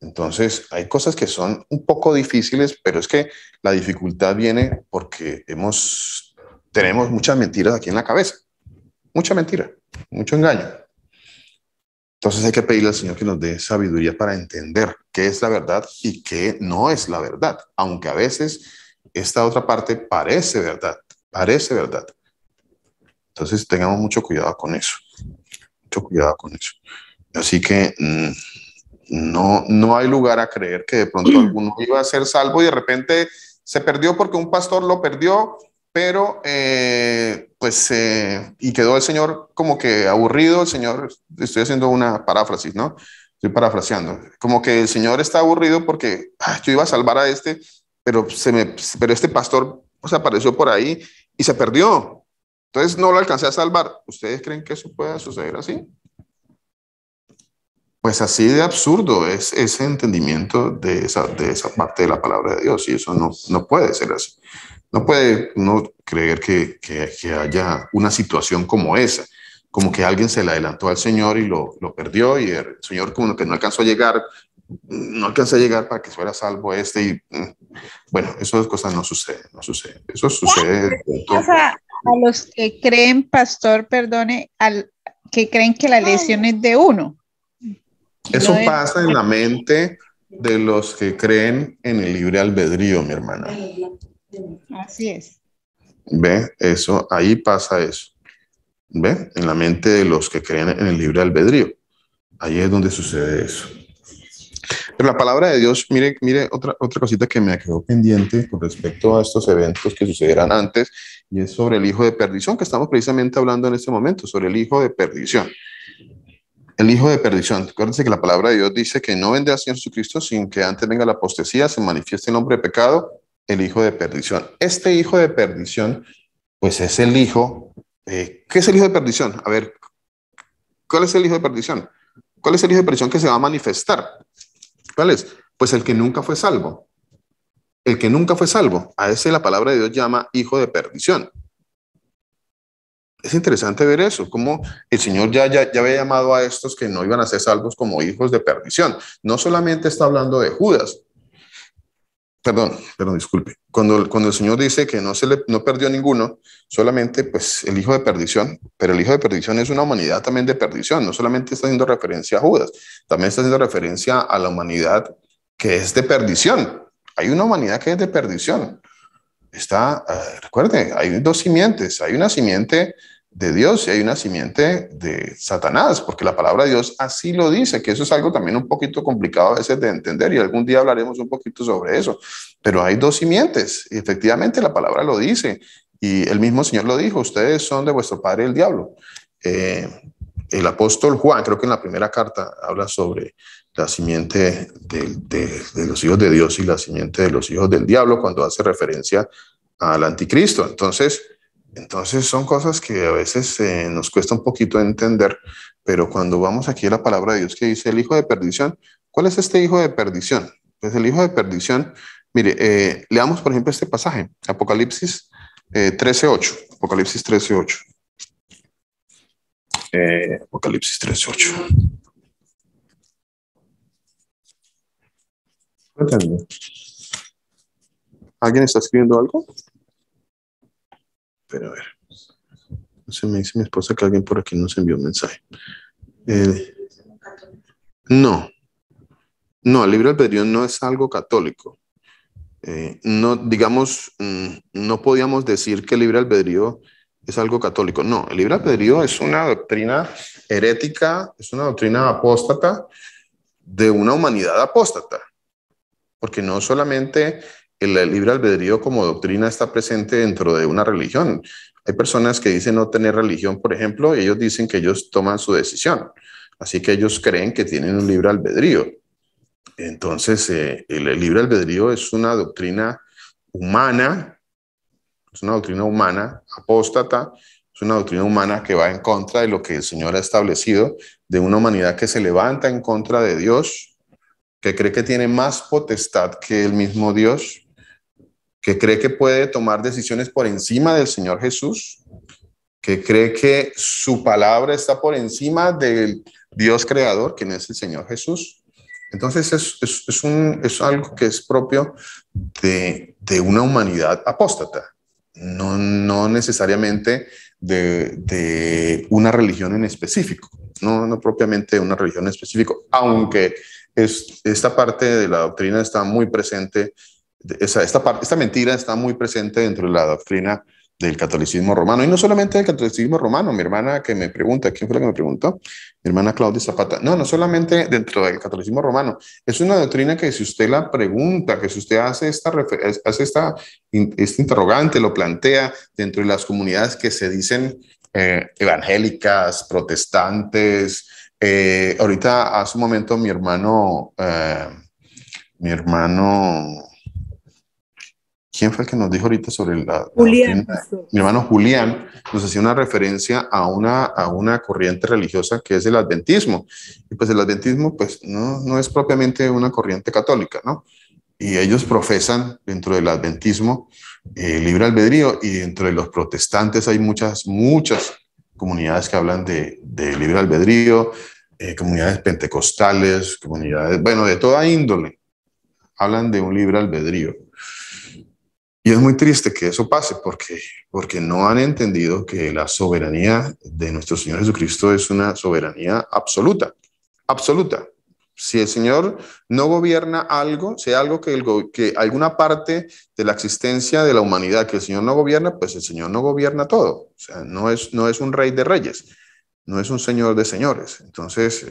Entonces hay cosas que son un poco difíciles, pero es que la dificultad viene porque tenemos muchas mentiras aquí en la cabeza, mucha mentira, mucho engaño. Entonces hay que pedirle al Señor que nos dé sabiduría para entender qué es la verdad y qué no es la verdad, aunque a veces esta otra parte parece verdad. Entonces tengamos mucho cuidado con eso, Así que no hay lugar a creer que de pronto alguno iba a ser salvo y de repente se perdió porque un pastor lo perdió, pero y quedó el Señor como que aburrido. El Señor, estoy haciendo una paráfrasis, ¿no? Estoy parafraseando, como que el Señor está aburrido porque yo iba a salvar a pero este pastor apareció por ahí y se perdió. Entonces no lo alcancé a salvar. ¿Ustedes creen que eso pueda suceder así? Pues así de absurdo es ese entendimiento de esa parte de la palabra de Dios, y eso no puede ser así. No puede uno creer que haya una situación como esa, como que alguien se le adelantó al Señor y lo perdió, y el Señor como que no alcanzó a llegar para que fuera salvo y bueno, esas cosas no suceden. Eso sucede. A los que creen, pastor, perdone, que creen que la lesión es de uno. Eso pasa en la mente de los que creen en el libre albedrío, mi hermana. Así es. ¿Ve? Ahí pasa eso. ¿Ve? En la mente de los que creen en el libre albedrío. Ahí es donde sucede eso. Pero la palabra de Dios, mire otra cosita que me quedó pendiente con respecto a estos eventos que sucederán antes, y es sobre el hijo de perdición, que estamos precisamente hablando en este momento, sobre el hijo de perdición. El hijo de perdición. Acuérdense que la palabra de Dios dice que no vendrá Señor Jesucristo sin que antes venga la apostasía, se manifieste el hombre de pecado, el hijo de perdición. Este hijo de perdición, pues es el hijo, ¿qué es el hijo de perdición? A ver, ¿cuál es el hijo de perdición? ¿Cuál es el hijo de perdición que se va a manifestar? ¿Cuál es? Pues el que nunca fue salvo. El que nunca fue salvo. A ese la palabra de Dios llama hijo de perdición. Es interesante ver eso, como el Señor ya había llamado a estos que no iban a ser salvos como hijos de perdición. No solamente está hablando de Judas. Perdón, disculpe. Cuando el Señor dice que no perdió ninguno, solamente pues el hijo de perdición, pero el hijo de perdición es una humanidad también de perdición. No solamente está haciendo referencia a Judas, también está haciendo referencia a la humanidad que es de perdición. Hay una humanidad que es de perdición. Recuerde, hay dos simientes. Hay una simiente de Dios y hay una simiente de Satanás, porque la palabra de Dios así lo dice, que eso es algo también un poquito complicado a veces de entender, y algún día hablaremos un poquito sobre eso, pero hay dos simientes, y efectivamente la palabra lo dice, y el mismo Señor lo dijo: ustedes son de vuestro padre el diablo. El apóstol Juan, creo que en la primera carta, habla sobre la simiente de los hijos de Dios y la simiente de los hijos del diablo, cuando hace referencia al anticristo. Entonces son cosas que a veces nos cuesta un poquito entender, pero cuando vamos aquí a la palabra de Dios que dice el hijo de perdición, ¿cuál es este hijo de perdición? Pues el hijo de perdición, mire, leamos por ejemplo este pasaje, Apocalipsis 13:8, Apocalipsis 13:8. Apocalipsis 13:8. ¿Alguien está escribiendo algo? Pero a ver, se me dice mi esposa que alguien por aquí nos envió un mensaje. No, el libre albedrío no es algo católico. No, digamos, no podíamos decir que el libre albedrío es algo católico. No, el libre albedrío es una doctrina herética, es una doctrina apóstata de una humanidad apóstata. Porque no solamente el libre albedrío como doctrina está presente dentro de una religión. Hay personas que dicen no tener religión, por ejemplo, y ellos dicen que ellos toman su decisión. Así que ellos creen que tienen un libre albedrío. Entonces, el libre albedrío es una doctrina humana, apóstata, es una doctrina humana que va en contra de lo que el Señor ha establecido, de una humanidad que se levanta en contra de Dios, que cree que tiene más potestad que el mismo Dios, que cree que puede tomar decisiones por encima del Señor Jesús, que cree que su palabra está por encima del Dios creador, quien es el Señor Jesús. Entonces es algo que es propio de una humanidad apóstata, no necesariamente de una religión en específico, no propiamente de una religión en específico, aunque esta parte de la doctrina está muy presente, esta mentira está muy presente dentro de la doctrina del catolicismo romano, y no solamente del catolicismo romano. Mi hermana que me pregunta, ¿quién fue la que me preguntó? Mi hermana Claudia Zapata. No solamente dentro del catolicismo romano, es una doctrina que si usted la pregunta, que si usted hace este interrogante, lo plantea dentro de las comunidades que se dicen evangélicas, protestantes. Ahorita hace un momento mi hermano, ¿quién fue el que nos dijo ahorita sobre Julián? Mi hermano Julián nos hacía una referencia a una corriente religiosa que es el adventismo. Y pues el adventismo pues no es propiamente una corriente católica, ¿no? Y ellos profesan dentro del adventismo libre albedrío, y dentro de los protestantes hay muchas comunidades que hablan de libre albedrío, comunidades pentecostales, comunidades, bueno, de toda índole, hablan de un libre albedrío. Y es muy triste que eso pase porque no han entendido que la soberanía de nuestro Señor Jesucristo es una soberanía absoluta. Si el Señor no gobierna algo, sea algo que alguna parte de la existencia de la humanidad que el Señor no gobierna, pues el Señor no gobierna todo. O sea, no es un rey de reyes, no es un señor de señores. Entonces,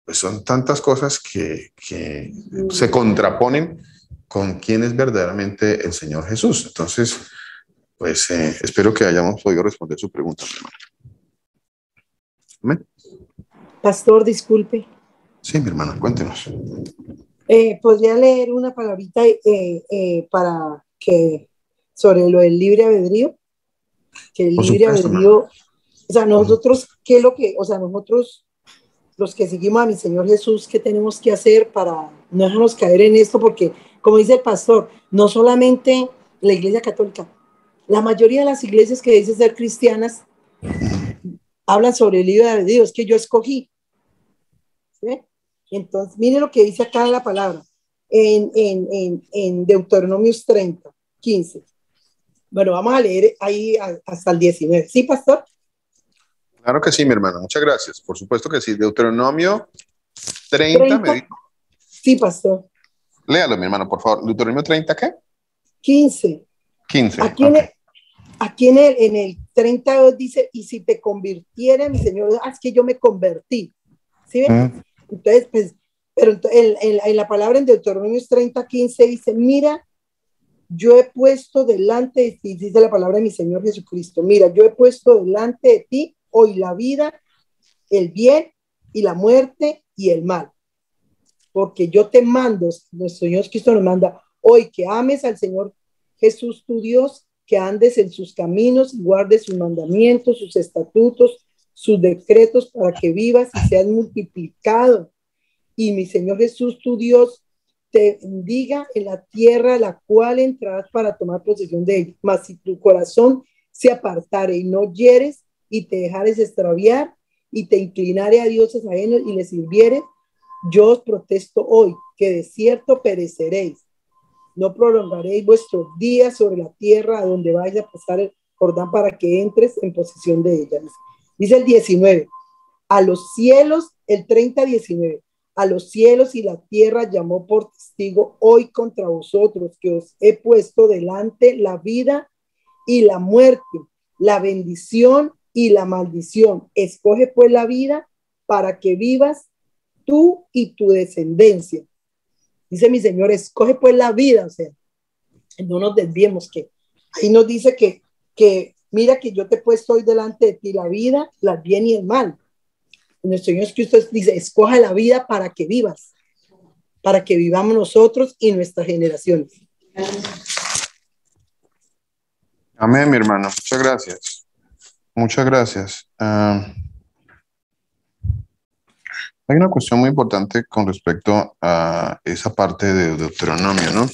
pues son tantas cosas que se contraponen con quién es verdaderamente el Señor Jesús. Entonces, pues espero que hayamos podido responder su pregunta, mi hermano. ¿Amén? Pastor, disculpe. Sí, mi hermana, cuéntenos. ¿Podría leer una palabrita para que sobre lo del libre albedrío? Que el libre albedrío, o sea, nosotros, ¿qué es lo que, o sea, nosotros, los que seguimos a mi Señor Jesús, qué tenemos que hacer para no dejarnos caer en esto? Porque, como dice el pastor, no solamente la Iglesia Católica, la mayoría de las iglesias que dicen ser cristianas hablan sobre el libre albedrío, es que yo escogí. ¿Sí? Entonces, miren lo que dice acá la palabra, en Deuteronomio 30, 15. Bueno, vamos a leer ahí hasta el 19. ¿Sí, pastor? Claro que sí, mi hermana. Muchas gracias. Por supuesto que sí. Deuteronomio 30. ¿Me dijo? Sí, pastor. Léalo, mi hermano, por favor. ¿Deuteronomio 30 qué? 15. 15. Aquí en el 32 dice, y si te convirtiera, mi Señor, es que yo me convertí. ¿Sí ven? Entonces, pues, pero en la palabra en Deuteronomio 30, 15 dice, mira, yo he puesto delante de ti, dice la palabra de mi Señor Jesucristo, mira, yo he puesto delante de ti hoy la vida, el bien y la muerte y el mal. Porque yo te mando, nuestro Señor Jesucristo nos manda hoy que ames al Señor Jesús tu Dios, que andes en sus caminos, guardes sus mandamientos, sus estatutos, sus decretos para que vivas y seas multiplicado. Y mi Señor Jesús tu Dios te bendiga en la tierra a la cual entrarás para tomar posesión de ella. Mas si tu corazón se apartare y no hieres y te dejares extraviar y te inclinare a dioses ajenos y les sirvieres, yo os protesto hoy que de cierto pereceréis. No prolongaréis vuestros días sobre la tierra a donde vaya a pasar el Jordán para que entres en posesión de ella. Dice el 19, a los cielos, el 30, 19, a los cielos y la tierra llamó por testigo hoy contra vosotros, que os he puesto delante la vida y la muerte, la bendición y la maldición. Escoge pues la vida para que vivas tú y tu descendencia. Dice mi Señor, escoge pues la vida, o sea, no nos desviemos, que ahí nos dice que mira que yo te he puesto hoy delante de ti la vida, el bien y el mal. Nuestro Señor Jesucristo dice, escoja la vida para que vivas, para que vivamos nosotros y nuestras generaciones. Amén, mi hermano. Muchas gracias. Muchas gracias. Hay una cuestión muy importante con respecto a esa parte de Deuteronomio, ¿no?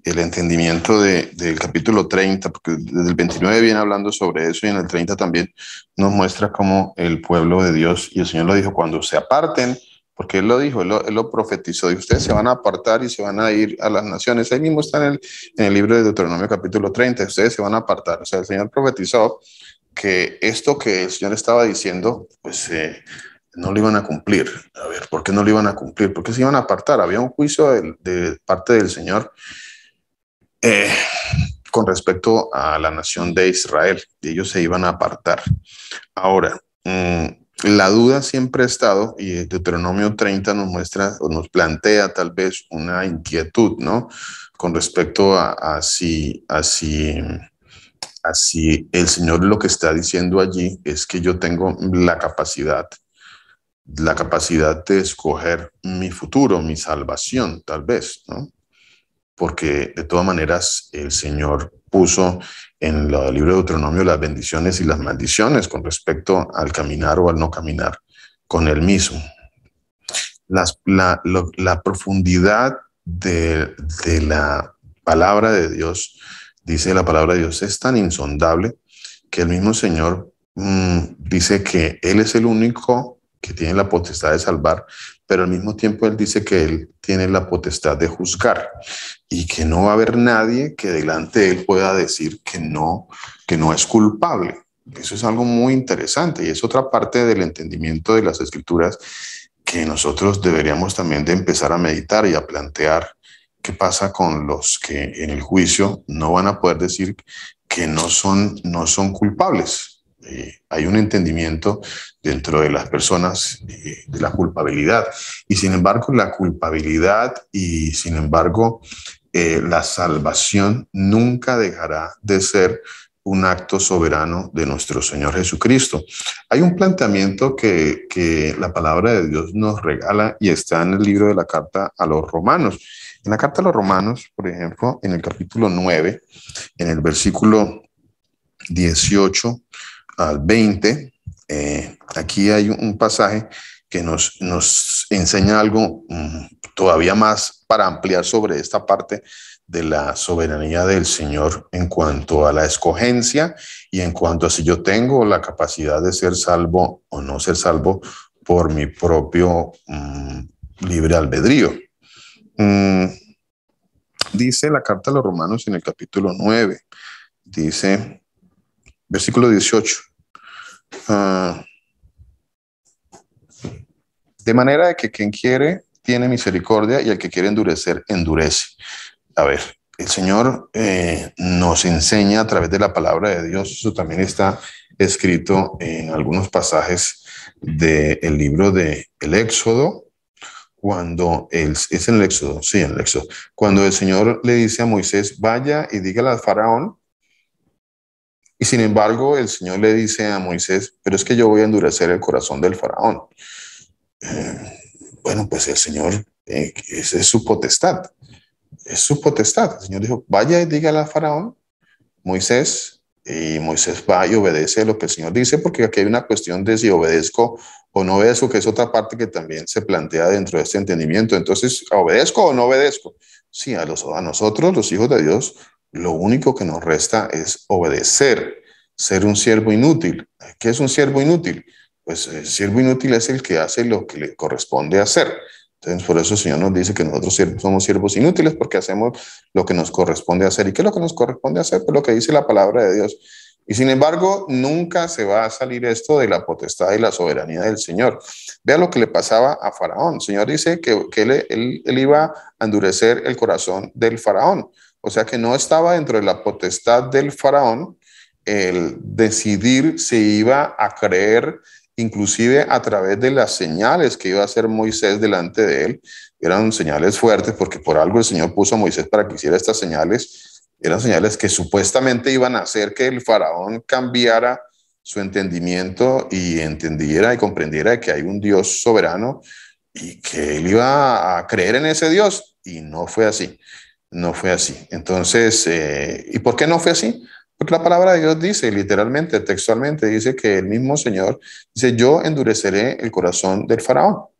El entendimiento del capítulo 30, porque desde el 29 viene hablando sobre eso y en el 30 también nos muestra cómo el pueblo de Dios, y el Señor lo dijo, cuando se aparten, porque Él lo dijo, Él lo profetizó, y ustedes se van a apartar y se van a ir a las naciones. Ahí mismo está en el libro de Deuteronomio capítulo 30, ustedes se van a apartar. O sea, el Señor profetizó que esto que el Señor estaba diciendo, pues no lo iban a cumplir. A ver, ¿por qué no lo iban a cumplir? ¿Por qué se iban a apartar? Había un juicio de parte del Señor con respecto a la nación de Israel, y ellos se iban a apartar. Ahora, la duda siempre ha estado, y Deuteronomio 30 nos muestra o nos plantea tal vez una inquietud, ¿no? Con respecto a si el Señor lo que está diciendo allí es que yo tengo la capacidad de escoger mi futuro, mi salvación, tal vez, ¿no? Porque de todas maneras el Señor puso en el libro de Deuteronomio las bendiciones y las maldiciones con respecto al caminar o al no caminar con Él mismo. La profundidad de la palabra de Dios, dice la palabra de Dios, es tan insondable que el mismo Señor dice que Él es el único que tiene la potestad de salvar, pero al mismo tiempo Él dice que Él tiene la potestad de juzgar y que no va a haber nadie que delante de Él pueda decir que no es culpable. Eso es algo muy interesante y es otra parte del entendimiento de las Escrituras que nosotros deberíamos también de empezar a meditar y a plantear qué pasa con los que en el juicio no van a poder decir que no son culpables. hay un entendimiento dentro de las personas de la culpabilidad. Y sin embargo, la culpabilidad y sin embargo, la salvación nunca dejará de ser un acto soberano de nuestro Señor Jesucristo. Hay un planteamiento que la palabra de Dios nos regala y está en el libro de la carta a los Romanos. En la carta a los Romanos, por ejemplo, en el capítulo 9, en el versículo 18 al 20, aquí hay un pasaje que nos enseña algo todavía más para ampliar sobre esta parte de la soberanía del Señor en cuanto a la escogencia y en cuanto a si yo tengo la capacidad de ser salvo o no ser salvo por mi propio libre albedrío. Dice la carta a los Romanos en el capítulo 9, dice, versículo 18, de manera de que quien quiere tiene misericordia y el que quiere endurecer, endurece. A ver, el Señor nos enseña a través de la palabra de Dios, eso también está escrito en algunos pasajes del libro del Éxodo, cuando es en el Éxodo, sí, en el Éxodo, cuando el Señor le dice a Moisés, vaya y dígale al faraón, y sin embargo el Señor le dice a Moisés, pero es que yo voy a endurecer el corazón del faraón. Bueno, pues el Señor, esa es su potestad, es su potestad. El Señor dijo, vaya y dígale al faraón, Moisés, y Moisés va y obedece lo que el Señor dice, porque aquí hay una cuestión de si obedezco o no obedezco, que es otra parte que también se plantea dentro de este entendimiento. Entonces, ¿obedezco o no obedezco? Sí, a nosotros, los hijos de Dios, lo único que nos resta es obedecer, ser un siervo inútil. ¿Qué es un siervo inútil? Pues el siervo inútil es el que hace lo que le corresponde hacer. Entonces, por eso el Señor nos dice que nosotros somos siervos inútiles porque hacemos lo que nos corresponde hacer. ¿Y qué es lo que nos corresponde hacer? Pues lo que dice la palabra de Dios. Y sin embargo, nunca se va a salir esto de la potestad y la soberanía del Señor. Vea lo que le pasaba a Faraón. El Señor dice que él iba a endurecer el corazón del Faraón. O sea que no estaba dentro de la potestad del Faraón el decidir si iba a creer, inclusive a través de las señales que iba a hacer Moisés delante de él. Eran señales fuertes porque por algo el Señor puso a Moisés para que hiciera estas señales. Eran señales que supuestamente iban a hacer que el faraón cambiara su entendimiento y entendiera y comprendiera que hay un Dios soberano y que él iba a creer en ese Dios. Y no fue así, no fue así. Entonces, ¿y por qué no fue así? Porque la palabra de Dios dice, literalmente, textualmente, dice que el mismo Señor dice, yo endureceré el corazón del faraón. O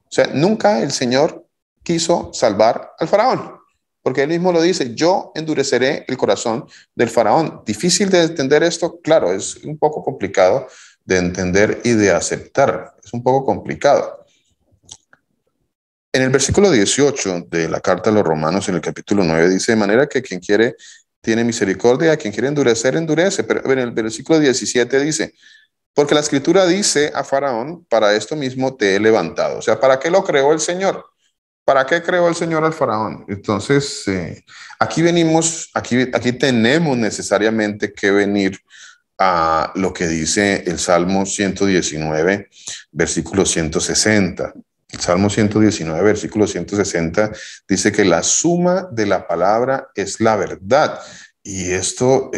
sea, nunca el Señor quiso salvar al faraón. Porque él mismo lo dice, yo endureceré el corazón del faraón. Difícil de entender esto, claro, es un poco complicado de entender y de aceptar. Es un poco complicado. En el versículo 18 de la carta a los Romanos, en el capítulo 9, dice, de manera que quien quiere tiene misericordia, a quien quiere endurecer, endurece. Pero en el versículo 17 dice, porque la escritura dice a Faraón, para esto mismo te he levantado. O sea, ¿para qué lo creó el Señor? ¿Para qué creó el Señor al faraón? Entonces, aquí tenemos necesariamente que venir a lo que dice el Salmo 119, versículo 160. El Salmo 119, versículo 160 dice que la suma de la palabra es la verdad. Y esto,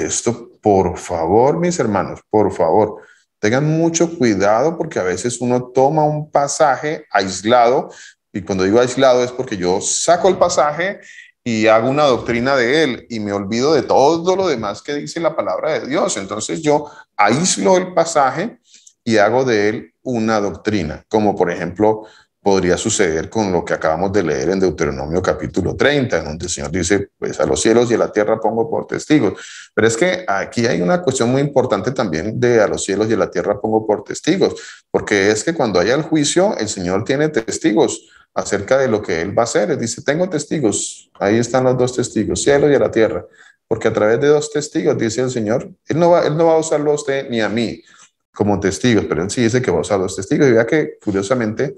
por favor, mis hermanos, por favor, tengan mucho cuidado porque a veces uno toma un pasaje aislado. Y cuando digo aislado es porque yo saco el pasaje y hago una doctrina de él y me olvido de todo lo demás que dice la palabra de Dios. Entonces yo aíslo el pasaje y hago de él una doctrina, como por ejemplo podría suceder con lo que acabamos de leer en Deuteronomio capítulo 30, en donde el Señor dice, pues a los cielos y a la tierra pongo por testigos. Pero es que aquí hay una cuestión muy importante también de a los cielos y a la tierra pongo por testigos, porque es que cuando haya el juicio, el Señor tiene testigos acerca de lo que él va a hacer. Él dice, tengo testigos, ahí están los dos testigos, cielo y a la tierra, porque a través de dos testigos, dice el Señor, él no va a usarlo a usted ni a mí como testigos, pero él sí dice que va a usar los testigos. Y vea que curiosamente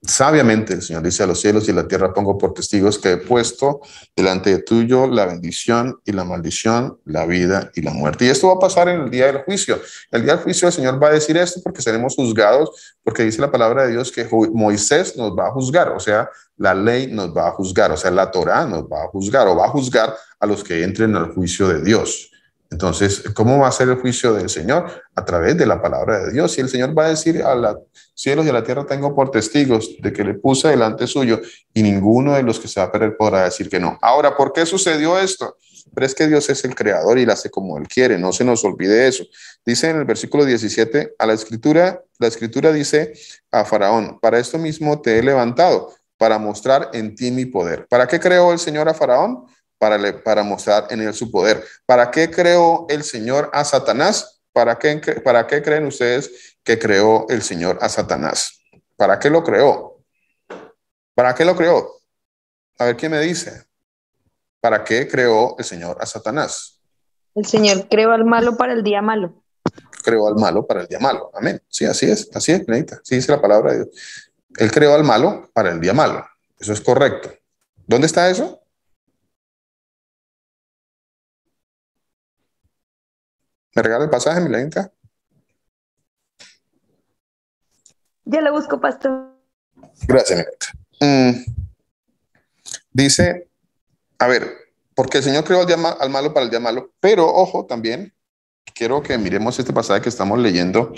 Sabiamente el Señor dice: a los cielos y la tierra pongo por testigos que he puesto delante de tuyo la bendición y la maldición, la vida y la muerte. Y esto va a pasar en el día del juicio. El día del juicio el Señor va a decir esto porque seremos juzgados, porque dice la palabra de Dios que Moisés nos va a juzgar, o sea, la ley nos va a juzgar, o sea, la Torá nos va a juzgar, o va a juzgar a los que entren al juicio de Dios. Entonces, ¿cómo va a ser el juicio del Señor? A través de la palabra de Dios. Y el Señor va a decir: a los cielos y a la tierra tengo por testigos de que le puse delante suyo, y ninguno de los que se va a perder podrá decir que no. Ahora, ¿por qué sucedió esto? Pero es que Dios es el creador y la hace como Él quiere, no se nos olvide eso. Dice en el versículo 17, la escritura dice a Faraón: para esto mismo te he levantado, para mostrar en ti mi poder. ¿Para qué creó el Señor a Faraón? Para mostrar en él su poder. ¿Para qué creó el Señor a Satanás? ¿Para qué creen ustedes que creó el Señor a Satanás? ¿Para qué lo creó? ¿Para qué lo creó? A ver, ¿quién me dice? ¿Para qué creó el Señor a Satanás? El Señor creó al malo para el día malo. Creó al malo para el día malo. Amén. Sí, así es, Nenita. Sí dice la palabra de Dios. Él creó al malo para el día malo. Eso es correcto. ¿Dónde está eso? ¿Me regala el pasaje, Milenita? Ya lo busco, pastor. Gracias, Milenita. Dice, a ver, porque el Señor creó al malo para el día malo, pero ojo, también quiero que miremos este pasaje que estamos leyendo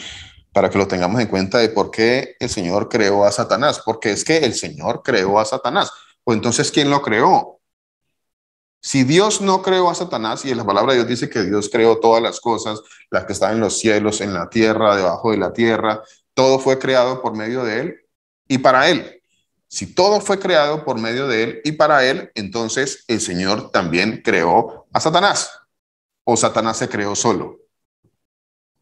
para que lo tengamos en cuenta de por qué el Señor creó a Satanás. Porque es que el Señor creó a Satanás. O entonces, ¿quién lo creó? Si Dios no creó a Satanás, y en la palabra de Dios dice que Dios creó todas las cosas, las que están en los cielos, en la tierra, debajo de la tierra, todo fue creado por medio de Él y para Él. Si todo fue creado por medio de Él y para Él, entonces el Señor también creó a Satanás. ¿O Satanás se creó solo?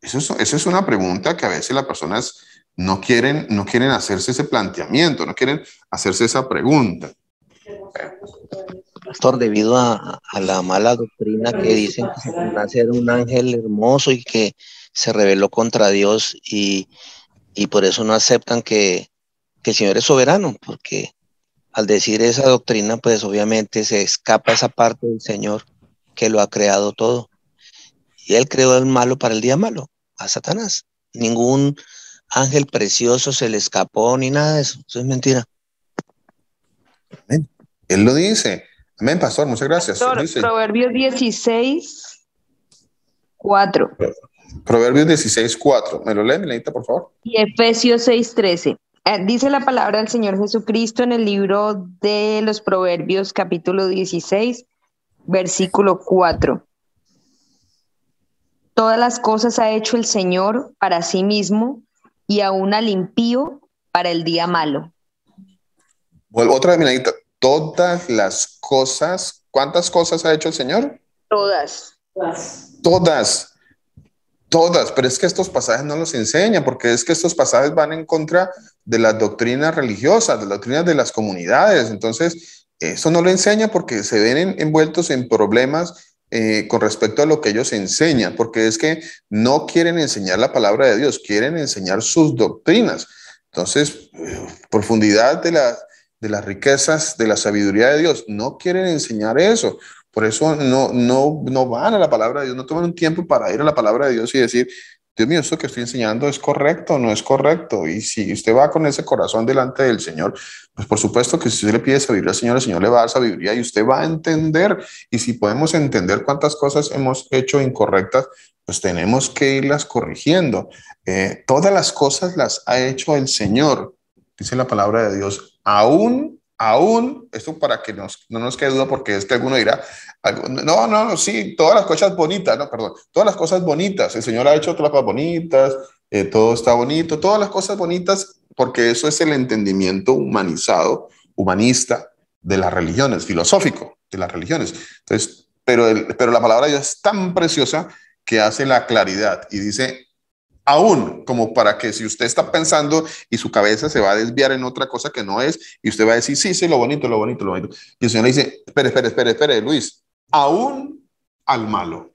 Eso es una pregunta que a veces las personas no quieren hacerse ese planteamiento, no quieren hacerse esa pregunta. Pastor, debido a la mala doctrina que dicen que Satanás era un ángel hermoso y que se rebeló contra Dios, y por eso no aceptan que el Señor es soberano, porque al decir esa doctrina, pues obviamente se escapa esa parte del Señor que lo ha creado todo. Y Él creó el malo para el día malo, a Satanás. Ningún ángel precioso se le escapó ni nada de eso. Eso es mentira. Amén. Él lo dice. Amén, pastor, muchas gracias. Pastor, Proverbios 16, 4. Proverbios 16, 4. ¿Me lo lee, Milenita, por favor? Y Efesios 6, 13. Dice la palabra del Señor Jesucristo en el libro de los Proverbios, capítulo 16, versículo 4. Todas las cosas ha hecho el Señor para sí mismo, y aún al impío para el día malo. Vuelvo otra vez, Milenita. Todas las cosas, ¿cuántas cosas ha hecho el Señor? Todas. Todas, pero es que estos pasajes no los enseñan, porque es que estos pasajes van en contra de las doctrinas religiosas, de las doctrinas de las comunidades. Entonces, eso no lo enseña porque se ven envueltos en problemas con respecto a lo que ellos enseñan, porque es que no quieren enseñar la palabra de Dios, quieren enseñar sus doctrinas. Entonces, profundidad de las riquezas, de la sabiduría de Dios, no quieren enseñar eso. Por eso no van a la palabra de Dios, no toman un tiempo para ir a la palabra de Dios y decir: Dios mío, esto que estoy enseñando es correcto o no es correcto. Y si usted va con ese corazón delante del Señor, pues por supuesto que si usted le pide sabiduría al Señor, el Señor le va a dar sabiduría y usted va a entender. Y si podemos entender cuántas cosas hemos hecho incorrectas, pues tenemos que irlas corrigiendo. Todas las cosas las ha hecho el Señor, dice la palabra de Dios. Aún, esto para que no nos quede duda, porque es que alguno dirá: sí, todas las cosas bonitas, todas las cosas bonitas, el Señor ha hecho todas las cosas bonitas, todo está bonito, todas las cosas bonitas, porque eso es el entendimiento humanista de las religiones, filosófico de las religiones. Entonces, pero la palabra de Dios es tan preciosa que hace la claridad y dice: aún, como para que si usted está pensando y su cabeza se va a desviar en otra cosa que no es, y usted va a decir: sí, lo bonito. Y el Señor le dice: espere, Luis, aún al malo.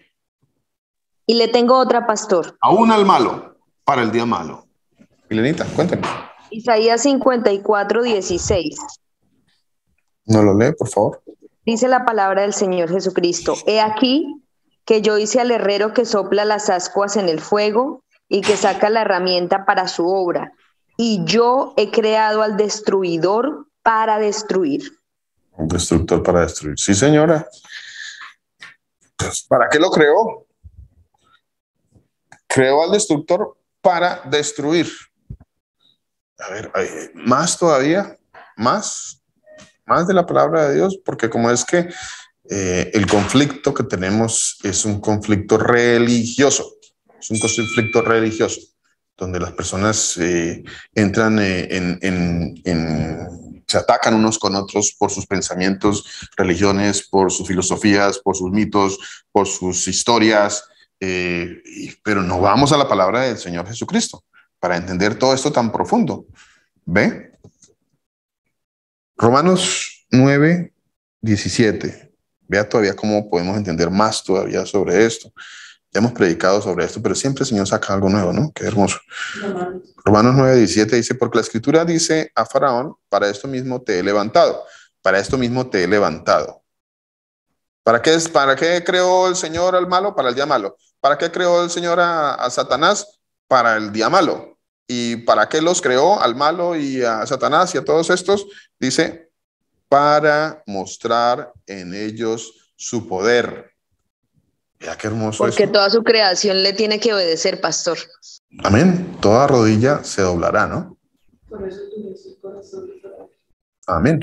Y le tengo otra, pastor. Aún al malo, para el día malo. Milenita, cuéntame. Isaías 54, 16. ¿No lo lee, por favor? Dice la palabra del Señor Jesucristo: He aquí que yo hice al herrero que sopla las ascuas en el fuego y que saca la herramienta para su obra. Y yo he creado al destruidor para destruir. Un destructor para destruir. Sí, señora. Pues, ¿para qué lo creó? Creó al destructor para destruir. A ver, más todavía, más de la palabra de Dios, porque como es que el conflicto que tenemos es un conflicto religioso, donde las personas entran se atacan unos con otros por sus pensamientos, religiones, por sus filosofías, por sus mitos, por sus historias, pero no vamos a la palabra del Señor Jesucristo para entender todo esto tan profundo. ¿Ve? Romanos 9, 17. Vea todavía cómo podemos entender más todavía sobre esto. Ya hemos predicado sobre esto, pero siempre el Señor saca algo nuevo, ¿no? Qué hermoso. Romanos 9, 17 dice, porque la Escritura dice a Faraón, para esto mismo te he levantado. Para esto mismo te he levantado. ¿Para qué creó el Señor al malo? Para el día malo. ¿Para qué creó el Señor a Satanás? Para el día malo. ¿Y para qué los creó al malo y a Satanás y a todos estos? Dice, para mostrar en ellos su poder. Mira qué hermoso. Porque toda su creación le tiene que obedecer, pastor. Amén. Toda rodilla se doblará, ¿no? Por eso el corazón. Amén.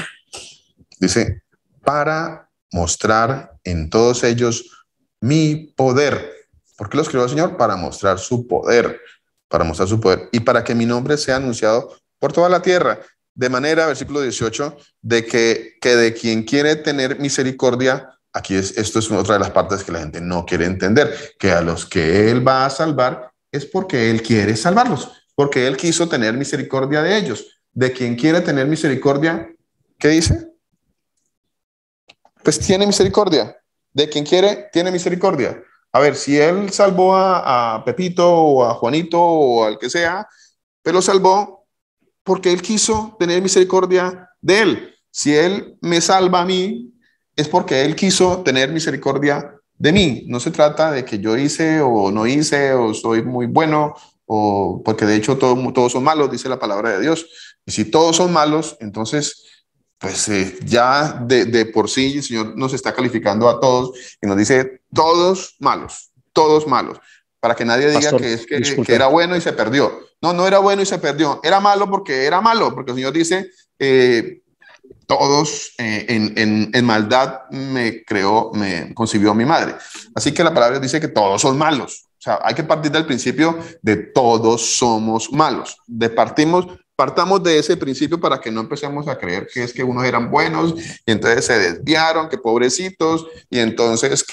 Dice, para mostrar en todos ellos mi poder. ¿Por qué los creó el Señor? Para mostrar su poder. Para mostrar su poder. Y para que mi nombre sea anunciado por toda la tierra. De manera, versículo 18, de que de quien quiere tener misericordia, esto es otra de las partes que la gente no quiere entender, que a los que Él va a salvar es porque Él quiere salvarlos, porque Él quiso tener misericordia de ellos. De quien quiere tener misericordia, ¿qué dice? Pues tiene misericordia. De quien quiere, tiene misericordia. A ver, si Él salvó a Pepito o a Juanito o al que sea, pero lo salvó porque Él quiso tener misericordia de él. Si Él me salva a mí, es porque Él quiso tener misericordia de mí. No se trata de que yo hice o no hice, o soy muy bueno, o porque de hecho todos son malos, dice la palabra de Dios. Y si todos son malos, entonces, pues ya de por sí el Señor nos está calificando a todos y nos dice todos malos, para que nadie diga, Pastor, que era bueno y se perdió. No era bueno y se perdió. Era malo, porque el Señor dice, todos en maldad me concibió mi madre. Así que la palabra dice que todos son malos. O sea, hay que partir del principio de todos somos malos. Partamos de ese principio para que no empecemos a creer que es que unos eran buenos y entonces se desviaron, que pobrecitos, y entonces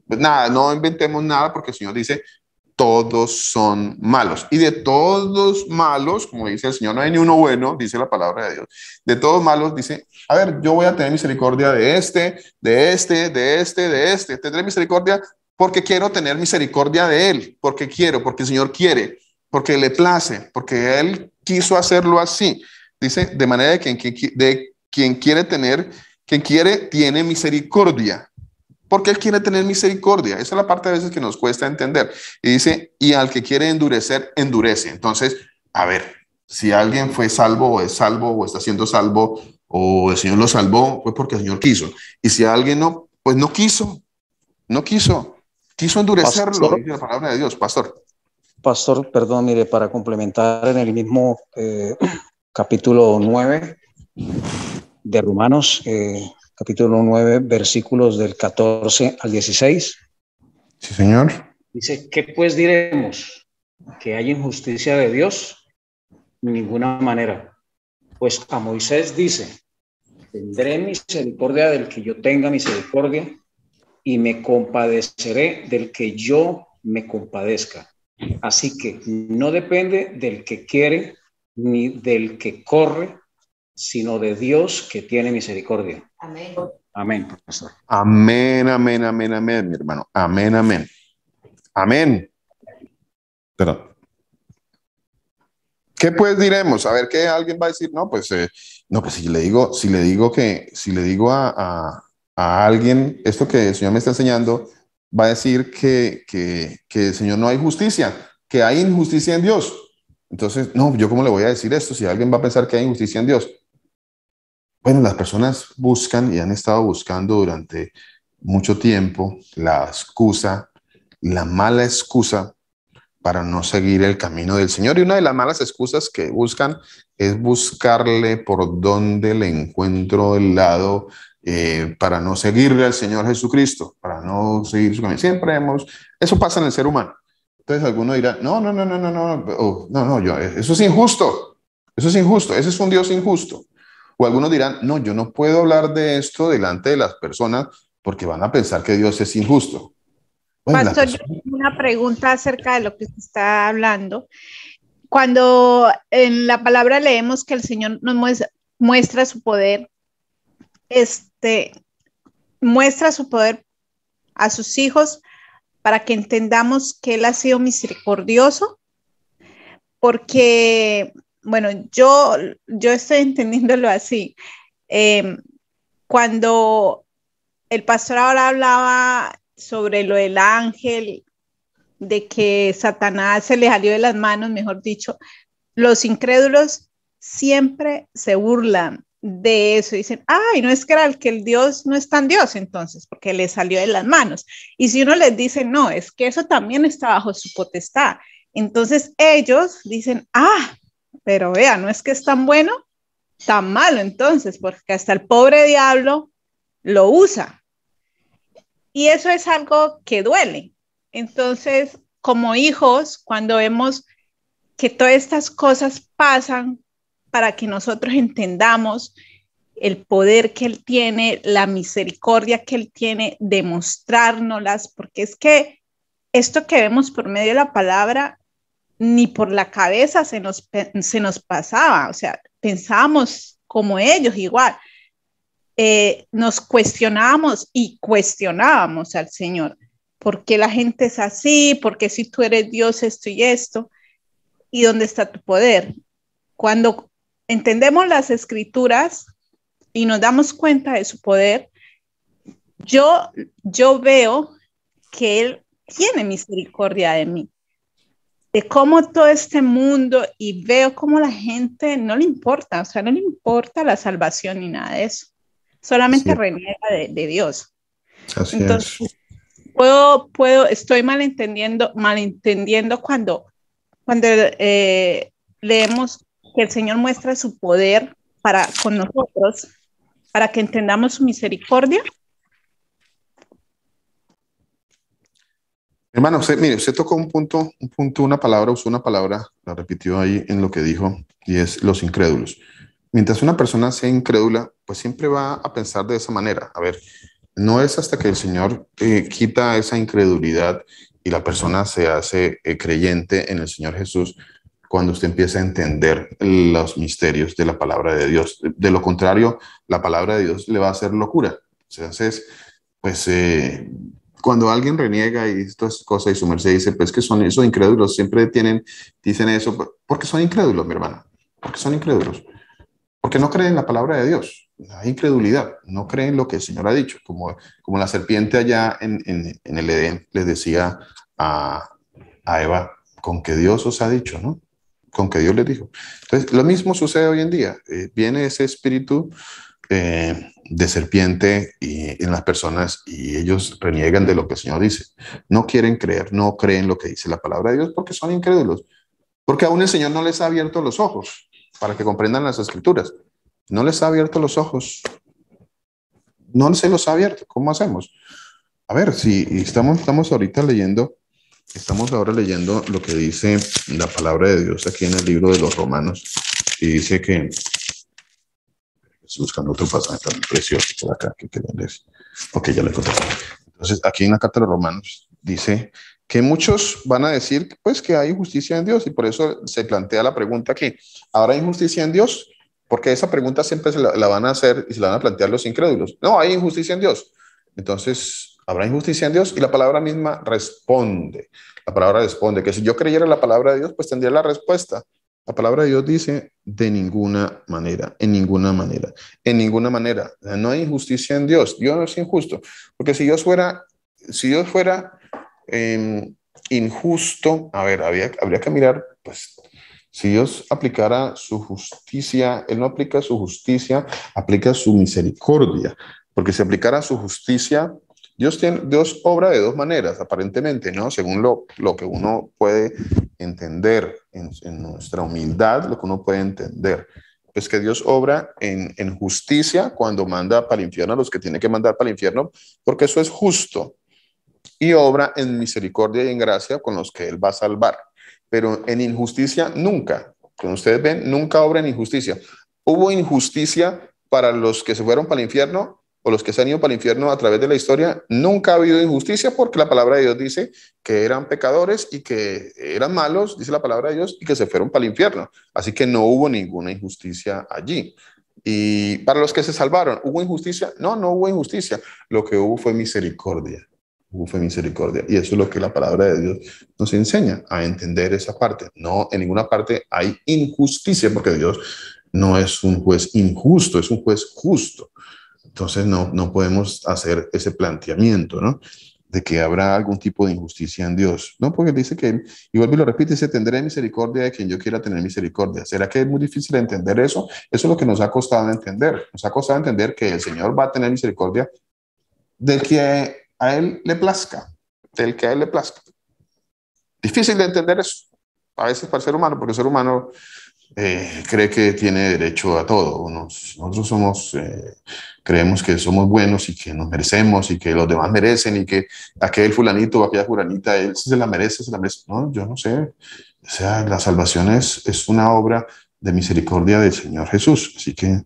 nada, no inventemos nada, porque el Señor dice todos son malos. Y de todos malos, como dice el Señor, no hay ni uno bueno, dice la palabra de Dios. De todos malos dice, a ver, yo voy a tener misericordia de este. Tendré misericordia porque quiero tener misericordia de él, porque el Señor quiere, porque le place, porque Él quiso hacerlo así. Dice, de manera de quien quiere, tiene misericordia. Porque Él quiere tener misericordia. Esa es la parte a veces que nos cuesta entender. Y dice, y al que quiere endurecer, endurece. Entonces, a ver, si alguien fue salvo o es salvo o está siendo salvo o el Señor lo salvó, fue porque el Señor quiso. Y si alguien no, pues no quiso endurecerlo, Pastor, dice la palabra de Dios, pastor. Pastor, perdón, mire, para complementar en el mismo capítulo 9 de Romanos, capítulo 9, versículos del 14 al 16. Sí, señor. Dice, ¿qué pues diremos? ¿Que hay injusticia de Dios? De ninguna manera. Pues a Moisés dice, tendré misericordia del que yo tenga misericordia y me compadeceré del que yo me compadezca. Así que no depende del que quiere ni del que corre, sino de Dios que tiene misericordia. Amén. Amén, profesor. Amén, mi hermano. Amén. Perdón. ¿Qué pues diremos? A ver, ¿qué alguien va a decir? No, pues, no, pues si le digo a alguien esto que el Señor me está enseñando, va a decir que el Señor no hay justicia, que hay injusticia en Dios. Entonces, no, ¿yo cómo le voy a decir esto si alguien va a pensar que hay injusticia en Dios? Bueno, las personas buscan y han estado buscando durante mucho tiempo la excusa, la mala excusa para no seguir el camino del Señor. Y una de las malas excusas que buscan es buscarle por dónde le encuentro el lado para no seguirle al Señor Jesucristo, para no seguir su camino. Eso pasa en el ser humano. Entonces alguno dirá, eso es injusto, ese es un Dios injusto. O algunos dirán, no, yo no puedo hablar de esto delante de las personas porque van a pensar que Dios es injusto. Bueno, Pastor, yo tengo una pregunta acerca de lo que usted está hablando. Cuando en la palabra leemos que el Señor nos muestra su poder, muestra su poder a sus hijos para que entendamos que Él ha sido misericordioso, porque, bueno, yo estoy entendiéndolo así. Cuando el pastor ahora hablaba sobre lo del ángel, de que Satanás se le salió de las manos, mejor dicho, los incrédulos siempre se burlan de eso. Dicen, ay, no es que era el que el Dios no es tan Dios entonces, porque le salió de las manos. Y si uno les dice, no, es que eso también está bajo su potestad. Entonces ellos dicen, pero vea, no es que es tan bueno, tan malo entonces, porque hasta el pobre diablo lo usa. Y eso es algo que duele. Entonces, como hijos, cuando vemos que todas estas cosas pasan para que nosotros entendamos el poder que Él tiene, la misericordia que Él tiene, demostrárnoslas, porque es que esto que vemos por medio de la palabra, ni por la cabeza se nos pasaba, o sea, pensábamos como ellos igual. Nos cuestionábamos y cuestionábamos al Señor. ¿Por qué la gente es así? ¿Por qué si tú eres Dios esto y esto? ¿Y dónde está tu poder? Cuando entendemos las escrituras y nos damos cuenta de su poder, yo veo que Él tiene misericordia de mí, de cómo todo este mundo, y veo cómo la gente no le importa, o sea, no le importa la salvación ni nada de eso. Solamente reniega de Dios. Así entonces, es. Estoy malentendiendo cuando leemos que el Señor muestra su poder con nosotros, para que entendamos su misericordia. Hermano, usted tocó un punto, usó una palabra, la repitió ahí en lo que dijo, y es los incrédulos. Mientras una persona sea incrédula, pues siempre va a pensar de esa manera. A ver, no es hasta que el Señor quita esa incredulidad y la persona se hace creyente en el Señor Jesús, cuando usted empieza a entender los misterios de la palabra de Dios. De lo contrario, la palabra de Dios le va a hacer locura. Entonces, pues cuando alguien reniega y estas cosas, y su merced dice, pues que son esos incrédulos, siempre dicen eso, porque son incrédulos, mi hermano, porque son incrédulos. Porque no creen en la palabra de Dios. Hay incredulidad, no creen lo que el Señor ha dicho. Como la serpiente allá en el Edén les decía a Eva, con que Dios os ha dicho, ¿no? Con que Dios les dijo. Entonces, lo mismo sucede hoy en día. Viene ese espíritu de serpiente en las personas, y ellos reniegan de lo que el Señor dice. No quieren creer, no creen lo que dice la palabra de Dios porque son incrédulos. Porque aún el Señor no les ha abierto los ojos para que comprendan las escrituras. No les ha abierto los ojos. No se los ha abierto. ¿Cómo hacemos? A ver, si estamos ahora leyendo lo que dice la palabra de Dios aquí en el libro de los Romanos, y dice que, estoy buscando otro pasaje tan precioso por acá que quieren leer. Ok, ya lo encontré. Entonces, aquí en la carta de los Romanos dice que muchos van a decir pues que hay injusticia en Dios, y por eso se plantea la pregunta aquí, ¿habrá injusticia en Dios? Porque esa pregunta siempre se la van a hacer y se la van a plantear los incrédulos. No, hay injusticia en Dios. Entonces, ¿habrá injusticia en Dios? Y la palabra misma responde. La palabra responde que si yo creyera la palabra de Dios, pues tendría la respuesta. La palabra de Dios dice de ninguna manera, en ninguna manera, en ninguna manera. No hay injusticia en Dios. Dios no es injusto. Porque si Dios fuera injusto, a ver, habría que mirar, pues, si Dios aplicara su justicia, Él no aplica su justicia, aplica su misericordia. Porque si aplicara su justicia, Dios obra de dos maneras, aparentemente, ¿no? Según lo que uno puede entender en nuestra humildad, lo que uno puede entender. Pues que Dios obra en justicia cuando manda para el infierno a los que tiene que mandar para el infierno, porque eso es justo. Y obra en misericordia y en gracia con los que Él va a salvar. Pero en injusticia nunca. Como ustedes ven, nunca obra en injusticia. Hubo injusticia para los que se fueron para el infierno, o los que se han ido para el infierno a través de la historia. Nunca ha habido injusticia porque la palabra de Dios dice que eran pecadores y que eran malos, dice la palabra de Dios, y que se fueron para el infierno. Así que no hubo ninguna injusticia allí. Y para los que se salvaron, ¿hubo injusticia? No, no hubo injusticia. Lo que hubo fue misericordia. Fue misericordia. Y eso es lo que la palabra de Dios nos enseña, a entender esa parte. No, en ninguna parte hay injusticia, porque Dios no es un juez injusto, es un juez justo. Entonces no podemos hacer ese planteamiento, ¿no? De que habrá algún tipo de injusticia en Dios. No, porque dice que Él, y vuelve y lo repite, dice, tendré misericordia de quien yo quiera tener misericordia. ¿Será que es muy difícil entender eso? Eso es lo que nos ha costado entender. Nos ha costado entender que el Señor va a tener misericordia del que a Él le plazca, del que a Él le plazca. Difícil de entender eso, a veces para el ser humano, porque el ser humano cree que tiene derecho a todo. Nosotros creemos que somos buenos y que nos merecemos y que los demás merecen y que aquel fulanito o aquella fulanita, él se la merece, se la merece. No, yo no sé. O sea, la salvación es una obra de misericordia del Señor Jesús. Así que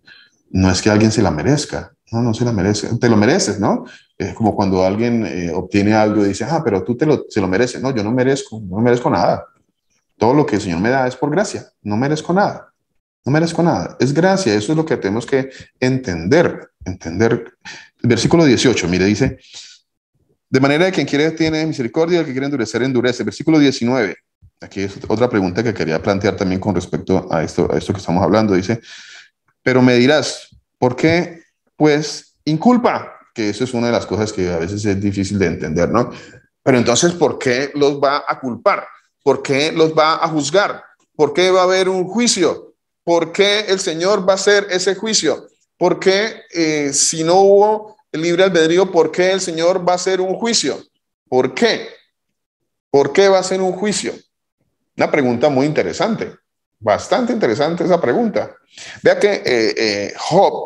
no es que alguien se la merezca. No se la merece. Te lo mereces, ¿no? Es como cuando alguien obtiene algo y dice, pero tú se lo mereces. No, yo no merezco nada. Todo lo que el Señor me da es por gracia. No merezco nada. No merezco nada. Es gracia. Eso es lo que tenemos que entender. El versículo 18, mire, dice, de manera que quien quiere tiene misericordia, el que quiere endurecer, endurece. Versículo 19. Aquí es otra pregunta que quería plantear también con respecto a esto que estamos hablando. Dice, pero me dirás, ¿por qué, pues, inculpa? Que eso es una de las cosas que a veces es difícil de entender, ¿no? Pero entonces, ¿por qué los va a culpar? ¿Por qué los va a juzgar? ¿Por qué va a haber un juicio? ¿Por qué el Señor va a hacer ese juicio? ¿Por qué si no hubo libre albedrío, por qué el Señor va a hacer un juicio? ¿Por qué? ¿Por qué va a hacer un juicio? Una pregunta muy interesante, bastante interesante esa pregunta. Vea que Job,